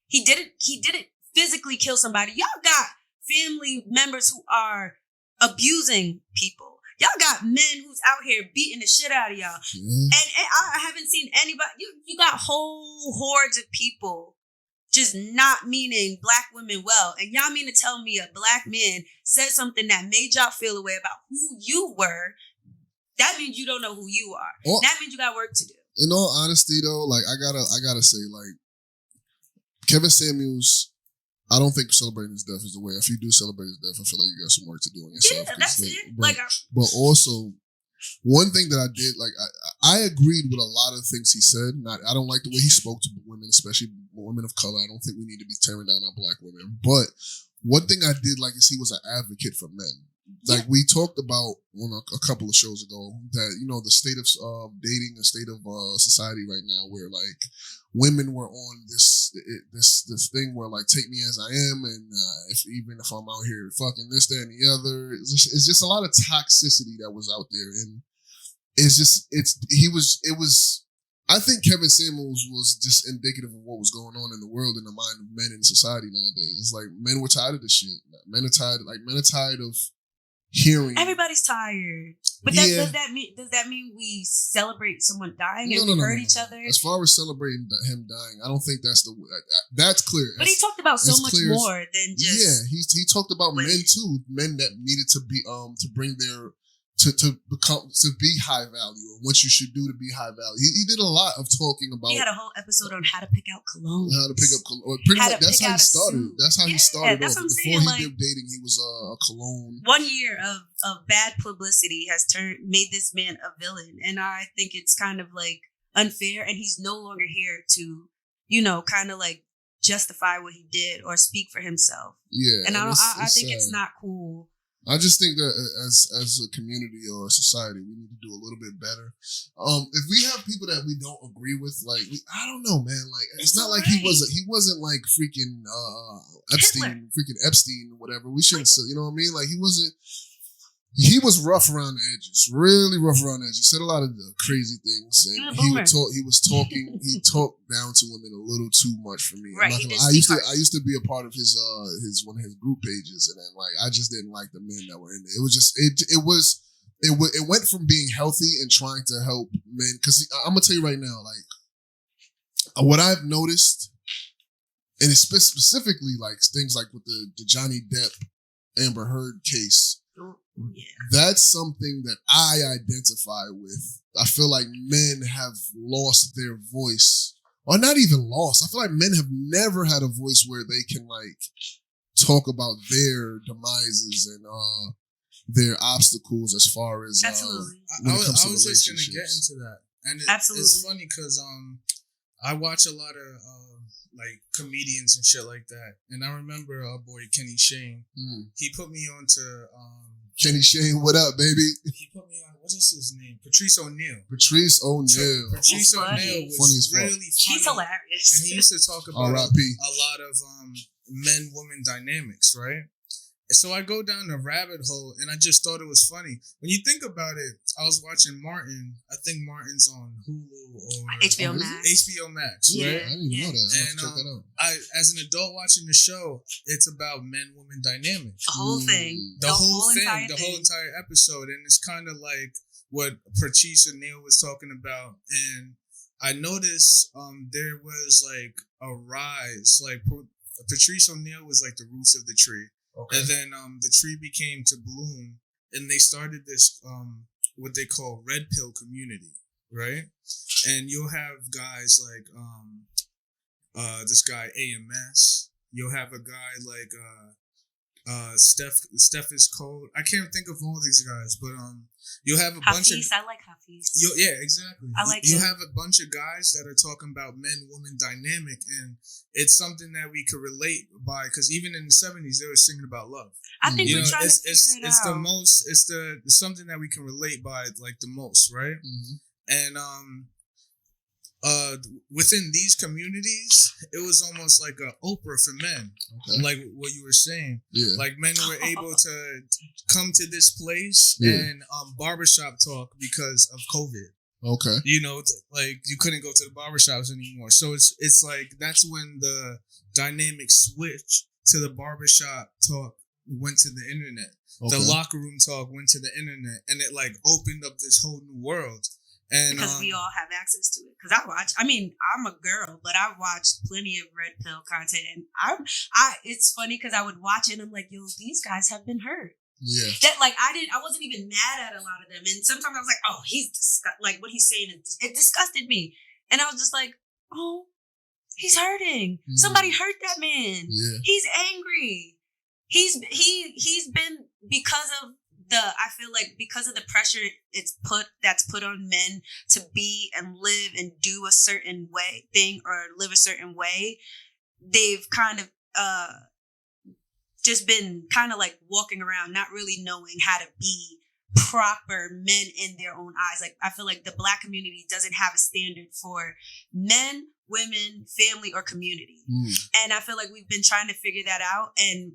He didn't physically kill somebody. Y'all got family members who are abusing people. Y'all got men who's out here beating the shit out of y'all. And I haven't seen anybody. You got whole hordes of people just not meaning black women well. And y'all mean to tell me a black man said something that made y'all feel a way about who you were? That means you don't know who you are. That means you got work to do. in all honesty though, like I gotta say, like Kevin Samuels, I don't think celebrating his death is the way. If you do celebrate his death, I feel like you got some work to do on yourself. Yeah, that's it. But also, one thing that I did, like, I agreed with a lot of things he said. I don't like the way he spoke to women, especially women of color. I don't think we need to be tearing down our black women. But one thing I did like is he was an advocate for men. Like we talked about on a couple of shows ago that, you know, the state of dating, the state of society right now, where like women were on this thing where like take me as I am, and even if I'm out here fucking this, that, and the other, it's just a lot of toxicity that was out there, and I think Kevin Samuels was just indicative of what was going on in the world in the mind of men in society nowadays. It's like men were tired of this shit. Men are tired of hearing. Everybody's tired. But does that mean we celebrate someone dying and we hurt each other? As far as celebrating him dying, I don't think that's clear. But he talked about so much more than just. Yeah, he talked about men too. Men that needed to be to bring their to be high value, and what you should do to be high value. He did a lot of talking about. He had a whole episode on how to pick out cologne. How to pick up cologne. Pretty much, that's how he started. That's how he started. That's off. What I'm Before saying, he did dating, he was a cologne. 1 year of bad publicity has made this man a villain, and I think it's kind of like unfair. And he's no longer here to, you know, kind of like justify what he did or speak for himself. Yeah, and I think it's not cool. I just think that as a community or a society, we need to do a little bit better. If we have people that we don't agree with, like I don't know, man. Like it's not like he wasn't like freaking Epstein or whatever. We shouldn't say, you know what I mean? Like he wasn't. He was rough around the edges, really rough around the edges. He said a lot of crazy things, and he talked down to women a little too much for me. Right, I used to be a part of his one of his group pages, and then like I just didn't like the men that were in there. It was just it went from being healthy and trying to help men. Because I'm gonna tell you right now, like what I've noticed, and it's specifically like things like with the Johnny Depp Amber Heard case. Yeah. That's something that I identify with. I feel like men have lost their voice, or not even lost. I feel like men have never had a voice where they can like talk about their demises and their obstacles as far as absolutely. When it comes to I was just gonna get into that, and it's funny because I watch a lot of like comedians and shit like that, and I remember our boy Kenny Shane. He put me on to Kenny Shane, what up, baby? He put me on, what is his name? Patrice O'Neal. Patrice O'Neal was really funny. He's hilarious. And he used to talk about a lot of men-woman dynamics, right? So I go down the rabbit hole, and I just thought it was funny. When you think about it, I was watching Martin. I think Martin's on Hulu or HBO Max. HBO Max, right? I didn't even know that. And check that out. As an adult watching the show, it's about men-woman dynamics. The whole thing. The whole entire episode. And it's kind of like what Patrice O'Neal was talking about. And I noticed there was like a rise. Like Patrice O'Neal was like the roots of the tree. Okay. And then the tree became to bloom, and they started this what they call red pill community, right? And you'll have guys like this guy AMS. You'll have a guy like Steph is cold. I can't think of all these guys, but you'll have a bunch of. I like Hafiz. Yeah, exactly. I like. You have a bunch of guys that are talking about men-woman dynamic, and it's something that we could relate by, because even in the 70s they were singing about love. I think we're trying to figure it out. It's something that we can relate by like the most, right? And within these communities, it was almost like an Oprah for men, like what you were saying. Yeah. Like men were able to come to this place and barbershop talk because of COVID. Okay. You know, like you couldn't go to the barbershops anymore. So it's like that's when the dynamic switched to the barbershop talk went to the internet. Okay. The locker room talk went to the internet, and it like opened up this whole new world. And because we all have access to it. Because I'm a girl, but I've watched plenty of red pill content, and it's funny because I would watch it and I'm like, yo, these guys have been hurt. Yeah. That like I wasn't even mad at a lot of them. And sometimes I was like, oh, he's like what he's saying, it disgusted me. And I was just like, oh, he's hurting. Somebody hurt that man. Yeah. He's angry. He's been I feel like because of the pressure that's put on men to be and live and do a certain thing or live a certain way, they've kind of just been kind of like walking around not really knowing how to be proper men in their own eyes. Like I feel like the Black community doesn't have a standard for men, women, family, or community. And I feel like we've been trying to figure that out. And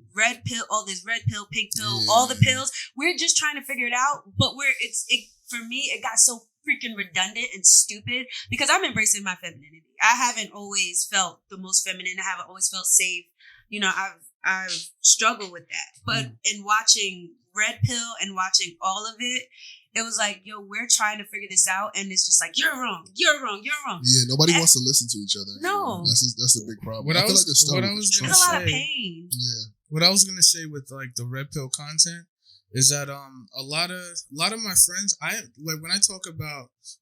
all this red pill, pink pill, all the pills, we're just trying to figure it out. But for me, it got so freaking redundant and stupid because I'm embracing my femininity. I haven't always felt the most feminine. I haven't always felt safe. You know, I've struggled with that. But in watching Red Pill and watching all of it, it was like, yo, we're trying to figure this out. And it's just like, you're wrong. Yeah, nobody wants to listen to each other. No. That's the big problem. There's a lot of pain. Yeah. What I was going to say with like the Red Pill content is that a lot of my friends,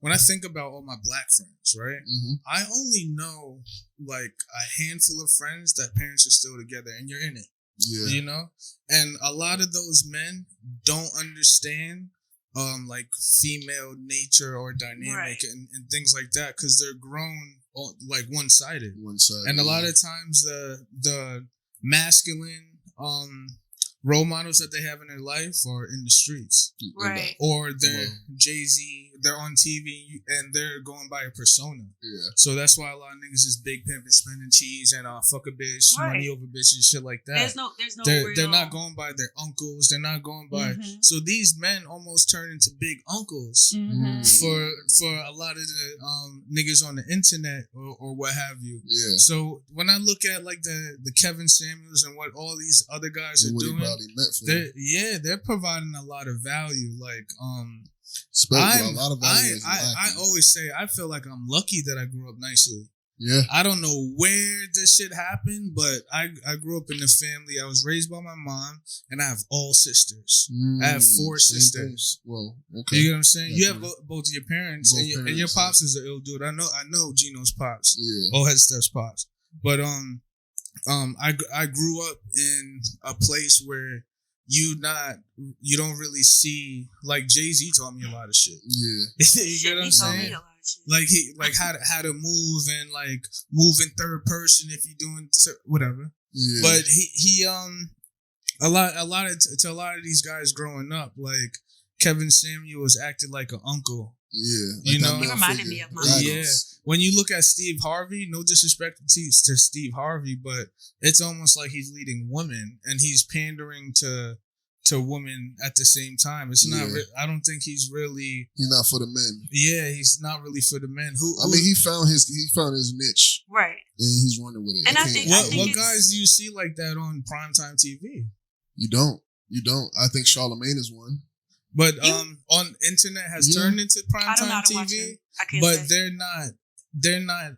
when I think about all my Black friends, right? I only know like a handful of friends that parents are still together and you're in it. Yeah. You know? And a lot of those men don't understand like female nature or dynamic and things like that because they're grown like one-sided. And a lot of times the masculine role models that they have in their life are in the streets. Right. Or they're Jay-Z, they're on TV and they're going by a persona. Yeah. So that's why a lot of niggas is big pimping, spending cheese and fuck a bitch, money over bitches, shit like that. There's no they're not going by their uncles. They're not going by so these men almost turn into big uncles for a lot of the niggas on the internet or what have you. Yeah. So when I look at like the Kevin Samuels and what all these other guys are doing, they're providing a lot of value. Like a lot of value. I always say I feel like I'm lucky that I grew up nicely. Yeah. I don't know where this shit happened, but I grew up in a family. I was raised by my mom, and I have all sisters. I have 4 sisters. Well, okay. You get what I'm saying? Definitely. You have both of your parents, and your pops is an ill dude. I know Gino's pops. Yeah. Or Head Steph's pops. But I grew up in a place where you don't really see, like Jay-Z taught me a lot of shit. Yeah. You get what I'm saying? Like how to move and like move in third person if you're doing whatever. Yeah. But he a lot of these guys growing up, like Kevin Samuels acted like an uncle. Yeah. You know, he reminded me of my yeah. When you look at Steve Harvey, no disrespect to Steve Harvey, but it's almost like he's leading women and he's pandering to women at the same time. It's not. I don't think he's not for the men. Yeah, he's not really for the men. He found his niche, right? And he's running with it. And I think what guys do you see like that on primetime TV? You don't. I think Charlamagne is one. But on internet has turned into primetime TV, but they're not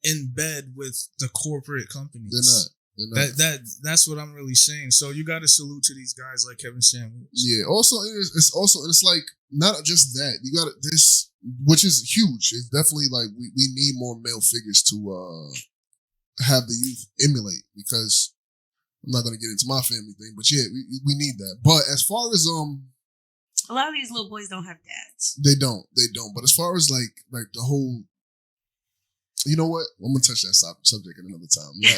in bed with the corporate companies. They're not. That's what I'm really saying. So you got to salute to these guys like Kevin Samuels. Yeah. Also, it's like not just that. You got this, which is huge. It's definitely like we need more male figures to have the youth emulate, because I'm not going to get into my family thing, but yeah, we need that. But as far as a lot of these little boys don't have dads. They don't. But as far as like the whole, you know what? I'm gonna touch that subject at another time. Yeah.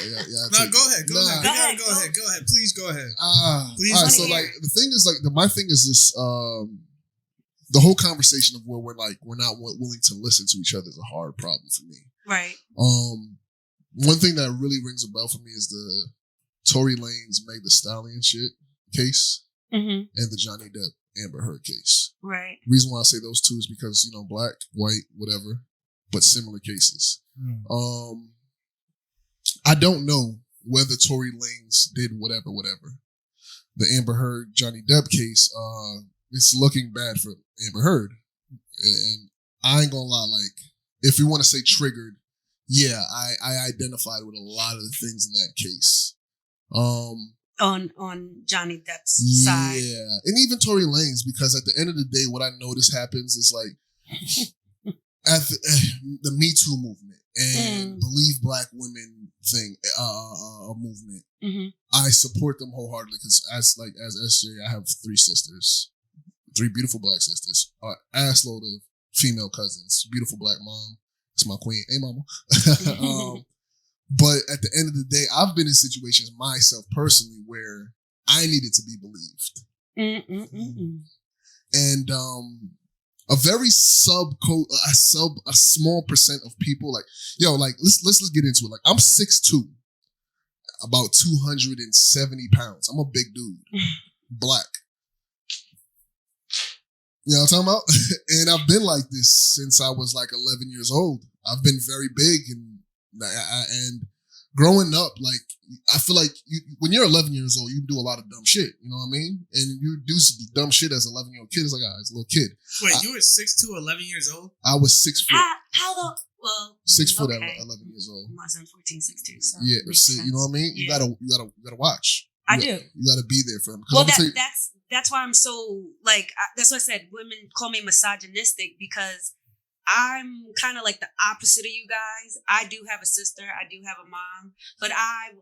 No, go ahead. Go ahead. Please go ahead. Please. All right, so like the thing is like my thing is this. The whole conversation of where we're not willing to listen to each other is a hard problem for me. Right. One thing that really rings a bell for me is the Tory Lanez Meg Thee Stallion shit case and the Johnny Depp Amber Heard case. Right. Reason why I say those two is because, black, white, whatever, but similar cases. I don't know whether Tory Lanez did whatever. The Amber Heard Johnny Depp case, it's looking bad for Amber Heard. And I ain't gonna lie, like, if you want to say triggered, yeah, I identified with a lot of the things in that case. on Johnny Depp's side. Yeah, and even Tory Lanez, because at the end of the day, what I notice happens is like at the Me Too movement and Believe Black Women thing, movement. Mm-hmm. I support them wholeheartedly because as SJ, I have 3 sisters, 3 beautiful Black sisters, assload of female cousins, beautiful Black mom. It's my queen. Hey, mama. But at the end of the day, I've been in situations myself personally where I needed to be believed. And a very a small percent of people, like, let's get into it. Like, I'm 6'2", about 270 pounds. I'm a big dude, Black. You know what I'm talking about? And I've been like this since I was like 11 years old. I've been very big, and growing up, like, I feel like when you're 11 years old, you do a lot of dumb shit. You know what I mean? And you do some dumb shit as an 11-year-old kid. It's like, it's a little kid. Wait, you were 6'2", 11 years old? I was 6 foot. How the... Well, 6 foot at 11 years old. My son's 14, 6'2", so yeah, you know what I mean? Yeah. You gotta watch. I do. You gotta be there for him. Well, that's why I'm so, like, that's why I said women call me misogynistic, because I'm kind of like the opposite of you guys. I do have a sister. I do have a mom. But I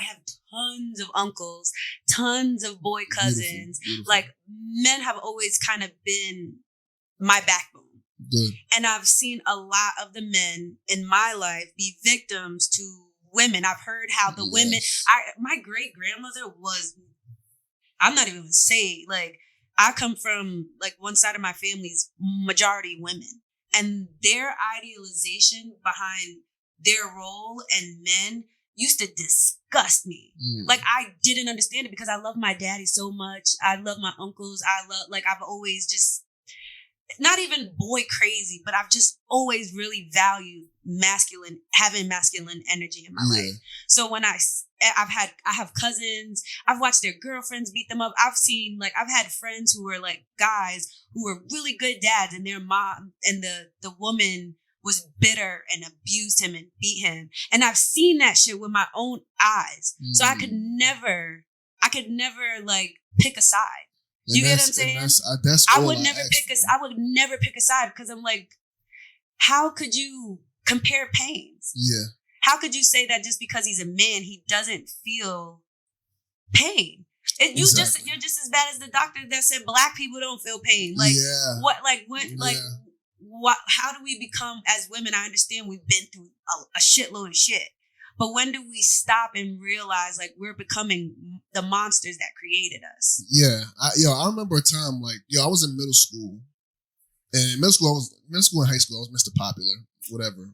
have tons of uncles, tons of boy cousins. Beautiful. Like, men have always kind of been my backbone. Good. And I've seen a lot of the men in my life be victims to women. I've heard how the women... my great-grandmother was... I'm not even going to say, like, I come from, like, one side of my family's majority women. And their idealization behind their role and men used to disgust me. Like, I didn't understand it because I love my daddy so much. I love my uncles. I've always just, not even boy crazy, but I've just always really valued having masculine energy in my life. So when I have cousins, I've watched their girlfriends beat them up. I've had friends who were like guys who were really good dads, and their mom and the woman was bitter and abused him and beat him. And I've seen that shit with my own eyes. So I could never like pick a side. You get what I'm saying? I would never pick a side because I'm like, how could you compare pains? Yeah. How could you say that just because he's a man, he doesn't feel pain? You're just as bad as the doctor that said Black people don't feel pain. Like, how do we become, as women? I understand we've been through a shitload of shit. But when do we stop and realize, like, we're becoming the monsters that created us? Yeah. I remember a time, like, I was in middle school. And in middle school and high school, I was Mr. Popular, whatever.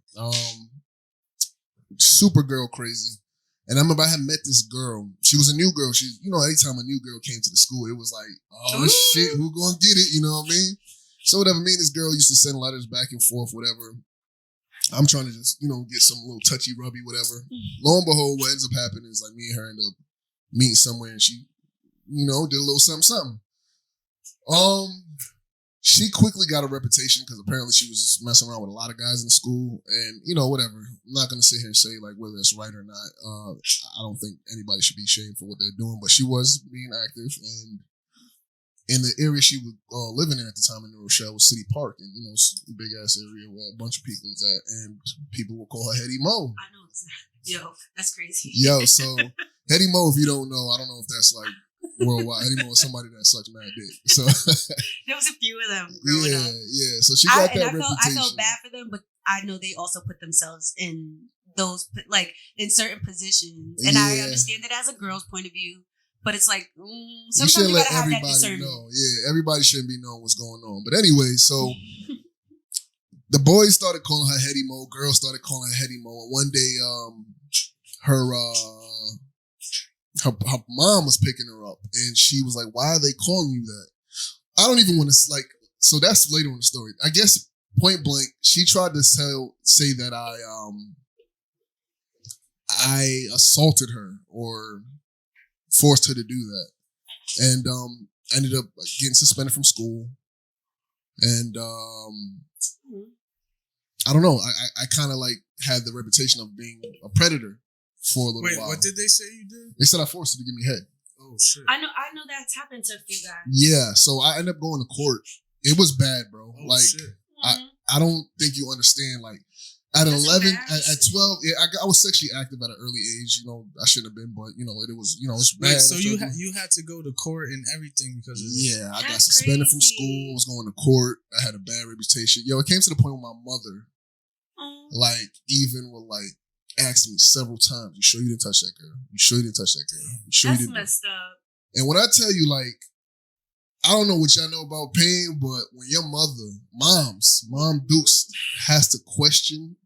Super girl crazy. And I remember I had met this girl. She was a new girl. She, anytime a new girl came to the school, it was like, oh, shit, who gonna get it? You know what I mean? So whatever, me and this girl used to send letters back and forth, whatever. I'm trying to just, get some little touchy rubby, whatever. Lo and behold, what ends up happening is, like, me and her end up meeting somewhere, and she, did a little something. She quickly got a reputation because apparently she was messing around with a lot of guys in school, and whatever. I'm not gonna sit here and say like whether it's right or not. I don't think anybody should be shamed for what they're doing, but she was being active, and in the area she was living in at the time in New Rochelle was City Park, and it's a big ass area where a bunch of people is at, and people will call her Hetty Mo. I know exactly. Yo, that's crazy. So Hetty Mo, if you don't know, I don't know if that's like worldwide. Hetty Mo is somebody that sucks mad dick. So there was a few of them growing up. Yeah. So she got that reputation. I felt bad for them, but I know they also put themselves in those, like, in certain positions, and I understand it as a girl's point of view. But it's like, sometimes you gotta have that discernment. Know. Yeah, everybody shouldn't be knowing what's going on. But anyway, so the boys started calling her Hetty Mo. Girls started calling her Hetty Mo. And one day, her mom was picking her up, and she was like, "Why are they calling you that?" I don't even want to like. So that's later in the story. I guess point blank, she tried to say that I assaulted her or forced her to do that, and ended up getting suspended from school. And I don't know. I kind of like had the reputation of being a predator for a little while. Wait, what did they say you did? They said I forced her to give me head. Oh shit! I know that's happened to a few guys. Yeah, so I ended up going to court. It was bad, bro. Oh Like, shit! I don't think you understand. Like, at That's 11, at embarrassing. 12, yeah, I was sexually active at an early age. You know, I shouldn't have been, but you know, it was, you know, it's bad. Wait, so you had to go to court and everything because of this? Yeah, I got That's suspended from crazy. school. I was going to court. I had a bad reputation. Yo, it came to the point where my mother, Oh. like, even would like ask me several times, "You sure you didn't touch that girl? You sure you didn't touch that girl? You sure That's you didn't?" messed up. And when I tell you, like, I don't know what y'all know about pain, but when your mom Dukes has to question,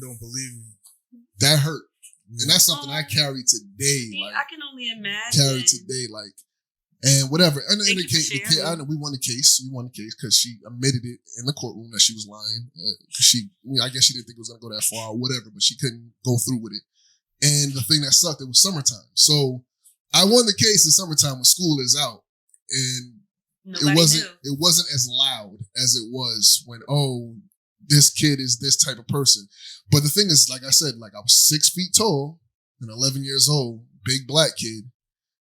Don't believe me. that hurt. And that's something I carry today. See, Like, I can only imagine. carry today, like, and whatever. And in Thank the you for case, sharing. I know we won the case. We won the case because she admitted it in the courtroom that she was lying. I guess she didn't think it was going to go that far or whatever, but she couldn't go through with it. And the thing that sucked, it was summertime. So I won the case in summertime when school is out. And Nobody it wasn't as loud as it was when, oh, this kid is this type of person. But the thing is, like I said, like I was 6 feet tall and 11 years old, big black kid.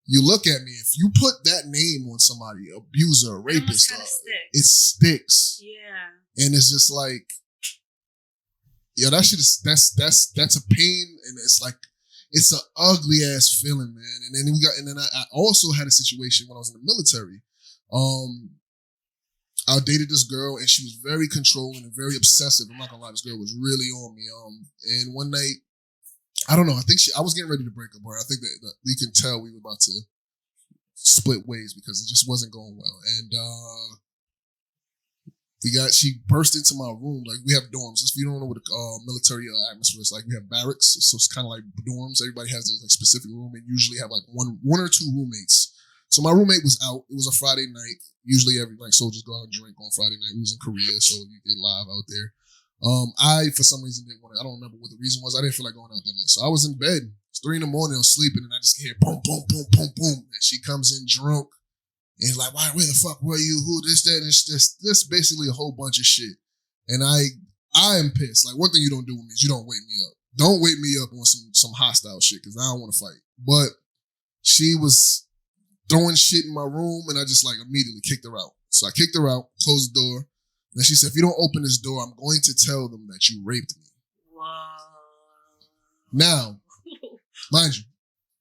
You look at me, if you put that name on somebody, abuser, rapist, it sticks. Yeah. And it's just like, yeah, that shit is, that's a pain. And it's like, it's an ugly ass feeling, man. And then I also had a situation when I was in the military. I dated this girl and she was very controlling and very obsessive. I'm not gonna lie, this girl was really on me. And one night, I don't know, I was getting ready to break up with her. I think that we can tell we were about to split ways because it just wasn't going well. And she burst into my room. Like, we have dorms. If you don't know what a military atmosphere is like, we have barracks. So it's kind of like dorms. Everybody has their like specific room and usually have like one or two roommates. So my roommate was out. It was a Friday night. Usually soldiers go out and drink on Friday night. We was in Korea, so you get live out there. I, for some reason, didn't want to. I don't remember what the reason was. I didn't feel like going out that night. So I was in bed. It's 3 a.m. I was sleeping, and I just hear boom, boom, boom, boom, boom. And she comes in drunk. And like, where the fuck were you? Who, this, that, and this basically a whole bunch of shit. And I am pissed. Like, one thing you don't do with me is you don't wake me up. Don't wake me up on some hostile shit, because I don't want to fight. But she was throwing shit in my room, and I just like immediately kicked her out. So I kicked her out, closed the door. And she said, if you don't open this door, I'm going to tell them that you raped me. Wow. Now, mind you,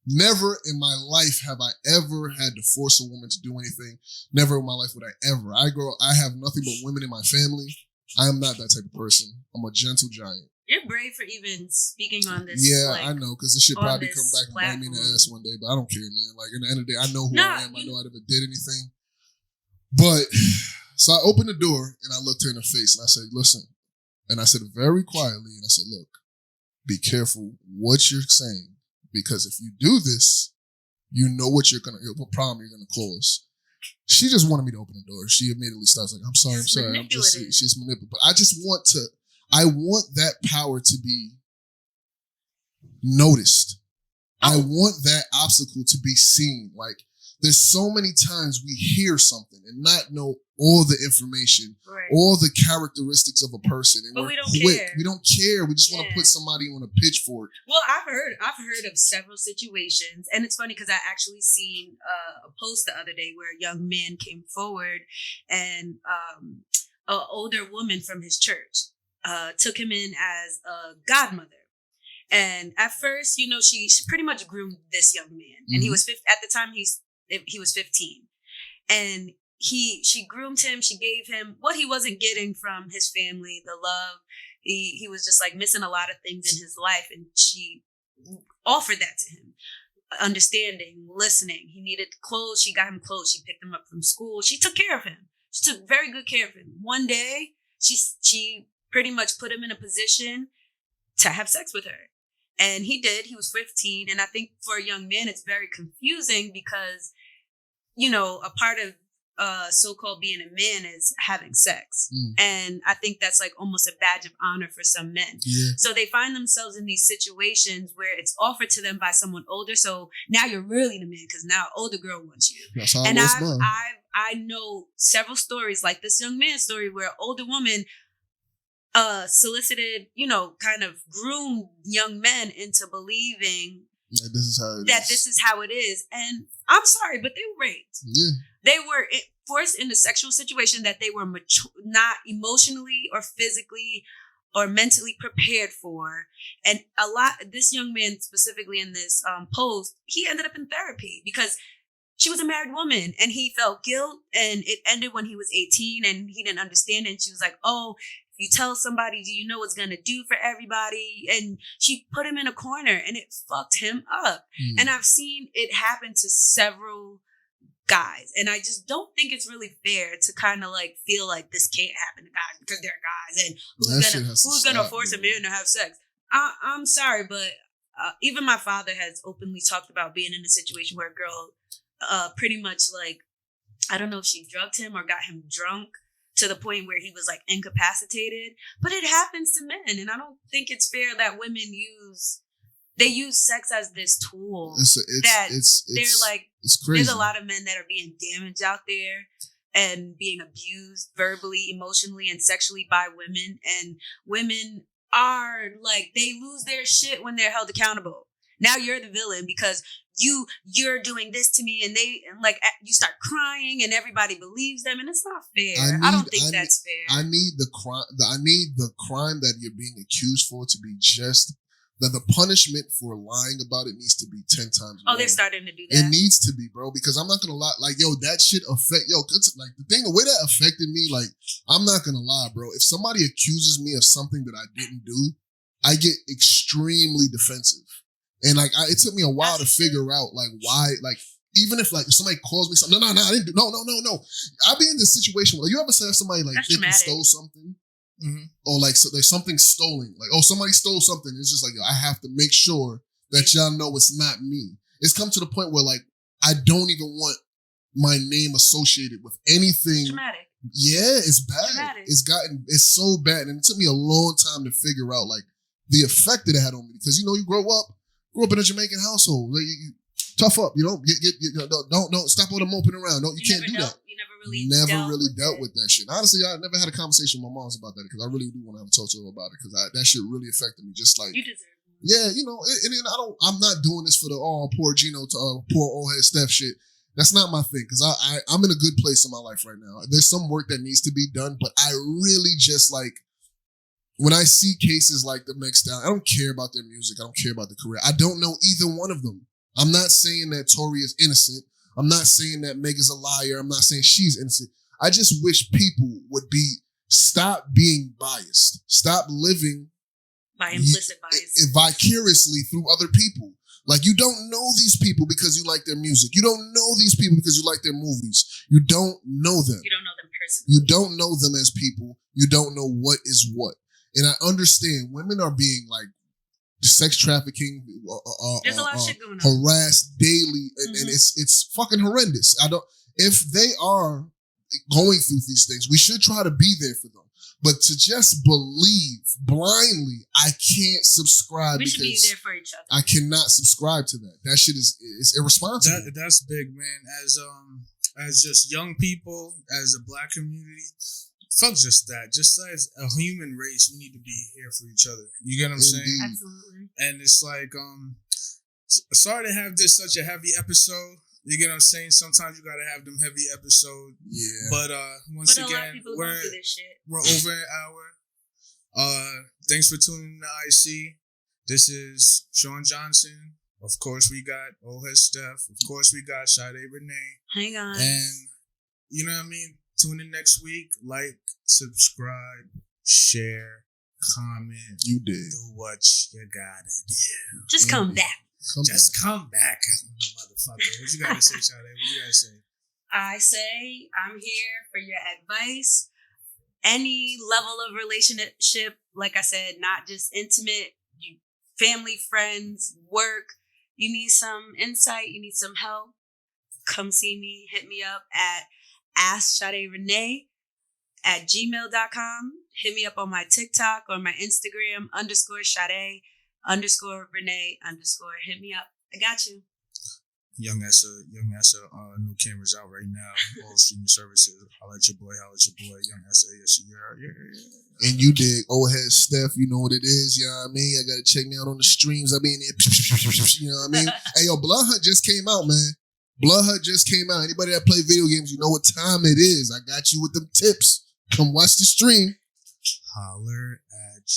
never in my life have I ever had to force a woman to do anything. Never in my life would I ever. I have nothing but women in my family. I am not that type of person. I'm a gentle giant. You're brave for even speaking on this. Yeah, like, I know, because this shit probably come back and bite me in the ass one day, but I don't care, man. Like, in the end of the day, I know who I am. I know I never did anything. But, so I opened the door, and I looked her in the face, and I said, listen. And I said very quietly, and I said, look, be careful what you're saying, because if you do this, you know what problem you're going to cause. She just wanted me to open the door. She immediately starts like, I'm sorry. She's manipulative. But I want that power to be noticed. I want that obstacle to be seen. Like, there's so many times we hear something and not know all the information, all the characteristics of a person, and but we're we don't quick. care. We don't care. We just want to put somebody on a pitchfork. Well, I've heard of several situations, and it's funny because I actually seen a post the other day where a young man came forward, and an older woman from his church took him in as a godmother. And at first, she pretty much groomed this young man, and he was at the time he was 15, and she groomed him. She gave him what he wasn't getting from his family, the love. He was just like missing a lot of things in his life, and she offered that to him. Understanding, listening. He needed clothes. She got him clothes. She picked him up from school. She took care of him. She took very good care of him. One day, she pretty much put him in a position to have sex with her. And he did. He was 15. And I think for a young man, it's very confusing because, a part of so-called being a man is having sex. And I think that's like almost a badge of honor for some men. Yeah. So they find themselves in these situations where it's offered to them by someone older. So now you're really the man because now an older girl wants you. That's how and I I know several stories like this young man's story where an older woman solicited, kind of groomed young men into believing Like, this is how this is how it is. And I'm sorry, but they were raped. Yeah. They were forced into sexual situation that they were not emotionally or physically or mentally prepared for. And this young man specifically in this post, he ended up in therapy because she was a married woman and he felt guilt, and it ended when he was 18 and he didn't understand it. And she was like, oh, if you tell somebody, do you know what's going to do for everybody? And she put him in a corner and it fucked him up. And I've seen it happen to several guys. And I just don't think it's really fair to kind of like feel like this can't happen to guys because they're guys. And who's gonna force a man to have sex? I'm sorry, but even my father has openly talked about being in a situation where a girl pretty much like, I don't know if she drugged him or got him drunk to the point where he was like incapacitated. But it happens to men, and I don't think it's fair that women use sex as this tool. It's crazy. There's a lot of men that are being damaged out there and being abused verbally, emotionally, and sexually by women. And women are like, they lose their shit when they're held accountable. Now you're the villain because you're doing this to me, and you start crying and everybody believes them, and it's not fair. I don't think that's fair. I need the crime that you're being accused for to be just. That the punishment for lying about it needs to be 10 times more. Oh, they're starting to do that. It needs to be, bro, because I'm not gonna lie. Like, yo, that shit it's like the way that affected me. Like, I'm not gonna lie, bro. If somebody accuses me of something that I didn't do, I get extremely defensive, and like it took me a while to figure out like why. Like, even if like somebody calls me something, no, I didn't do. No. I'll be in this situation where you ever have somebody like think you stole something. Mm-hmm. Or like there's something stolen, like somebody stole something. It's just like, yo, I have to make sure that y'all know it's not me. It's come to the point where like I don't even want my name associated with anything. It's dramatic. Yeah, it's bad. It's so bad, and it took me a long time to figure out like the effect that it had on me, because you grow up in a Jamaican household. Like, you tough up, don't stop all the moping around. No, you can't do that. Never really dealt with that shit. Honestly, I never had a conversation with my moms about that, because I really do want to have a talk to her about it, because that shit really affected me. Just like, you deserve it. Yeah, and then I'm not doing this for the poor Gino to poor old Head Steph shit. That's not my thing, because I'm in a good place in my life right now. There's some work that needs to be done, but I really just like, when I see cases like the Meg Stallion, I don't care about their music. I don't care about the career. I don't know either one of them. I'm not saying that Tory is innocent. I'm not saying that Meg is a liar. I'm not saying she's innocent. I just wish people would stop being biased. Stop living by implicit bias. Vicariously through other people. Like, you don't know these people because you like their music. You don't know these people because you like their movies. You don't know them. You don't know them personally. You don't know them as people. You don't know what is what. And I understand women are being like sex trafficking, there's a lot of shit going on, harassed daily, and it's fucking horrendous. If they are going through these things, we should try to be there for them. But to just believe blindly, I can't subscribe. We should be there for each other. I cannot subscribe to that. That shit is irresponsible. That's big, man. As just young people, as a Black community. Fuck just that. Just as a human race, we need to be here for each other. You get what I'm saying? Absolutely. And it's like, sorry to have this such a heavy episode. You get what I'm saying? Sometimes you gotta have them heavy episodes. Yeah. But once again, we're over an hour. Thanks for tuning in to IC. This is Sean Johnson. Of course, we got Head Steph. Of course, we got Sade Renee. Hang on. And you know what I mean? Tune in next week. Like, subscribe, share, comment. You did. Do what you gotta do. Just come back. Come back, motherfucker. What you gotta say, Sade? What you gotta say? I say I'm here for your advice. Any level of relationship, like I said, not just intimate, family, friends, work. You need some insight. You need some help. Come see me. Hit me up at AskSadeRenee at gmail.com. Hit me up on my TikTok or my Instagram _Sade _Renee _. Hit me up. I got you. Young Essa, new cameras out right now. All streaming services. Holla at your boy. Young Essa, yes, you And you dig, Head Steph, you know what it is, you know what I mean? I gotta check me out on the streams. I be in there, you know what I mean? Hey, yo, Blood Hunt just came out, man. Blood Hunt just came out. Anybody that play video games, you know what time it is. I got you with them tips. Come watch the stream. Holler at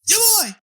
your boy.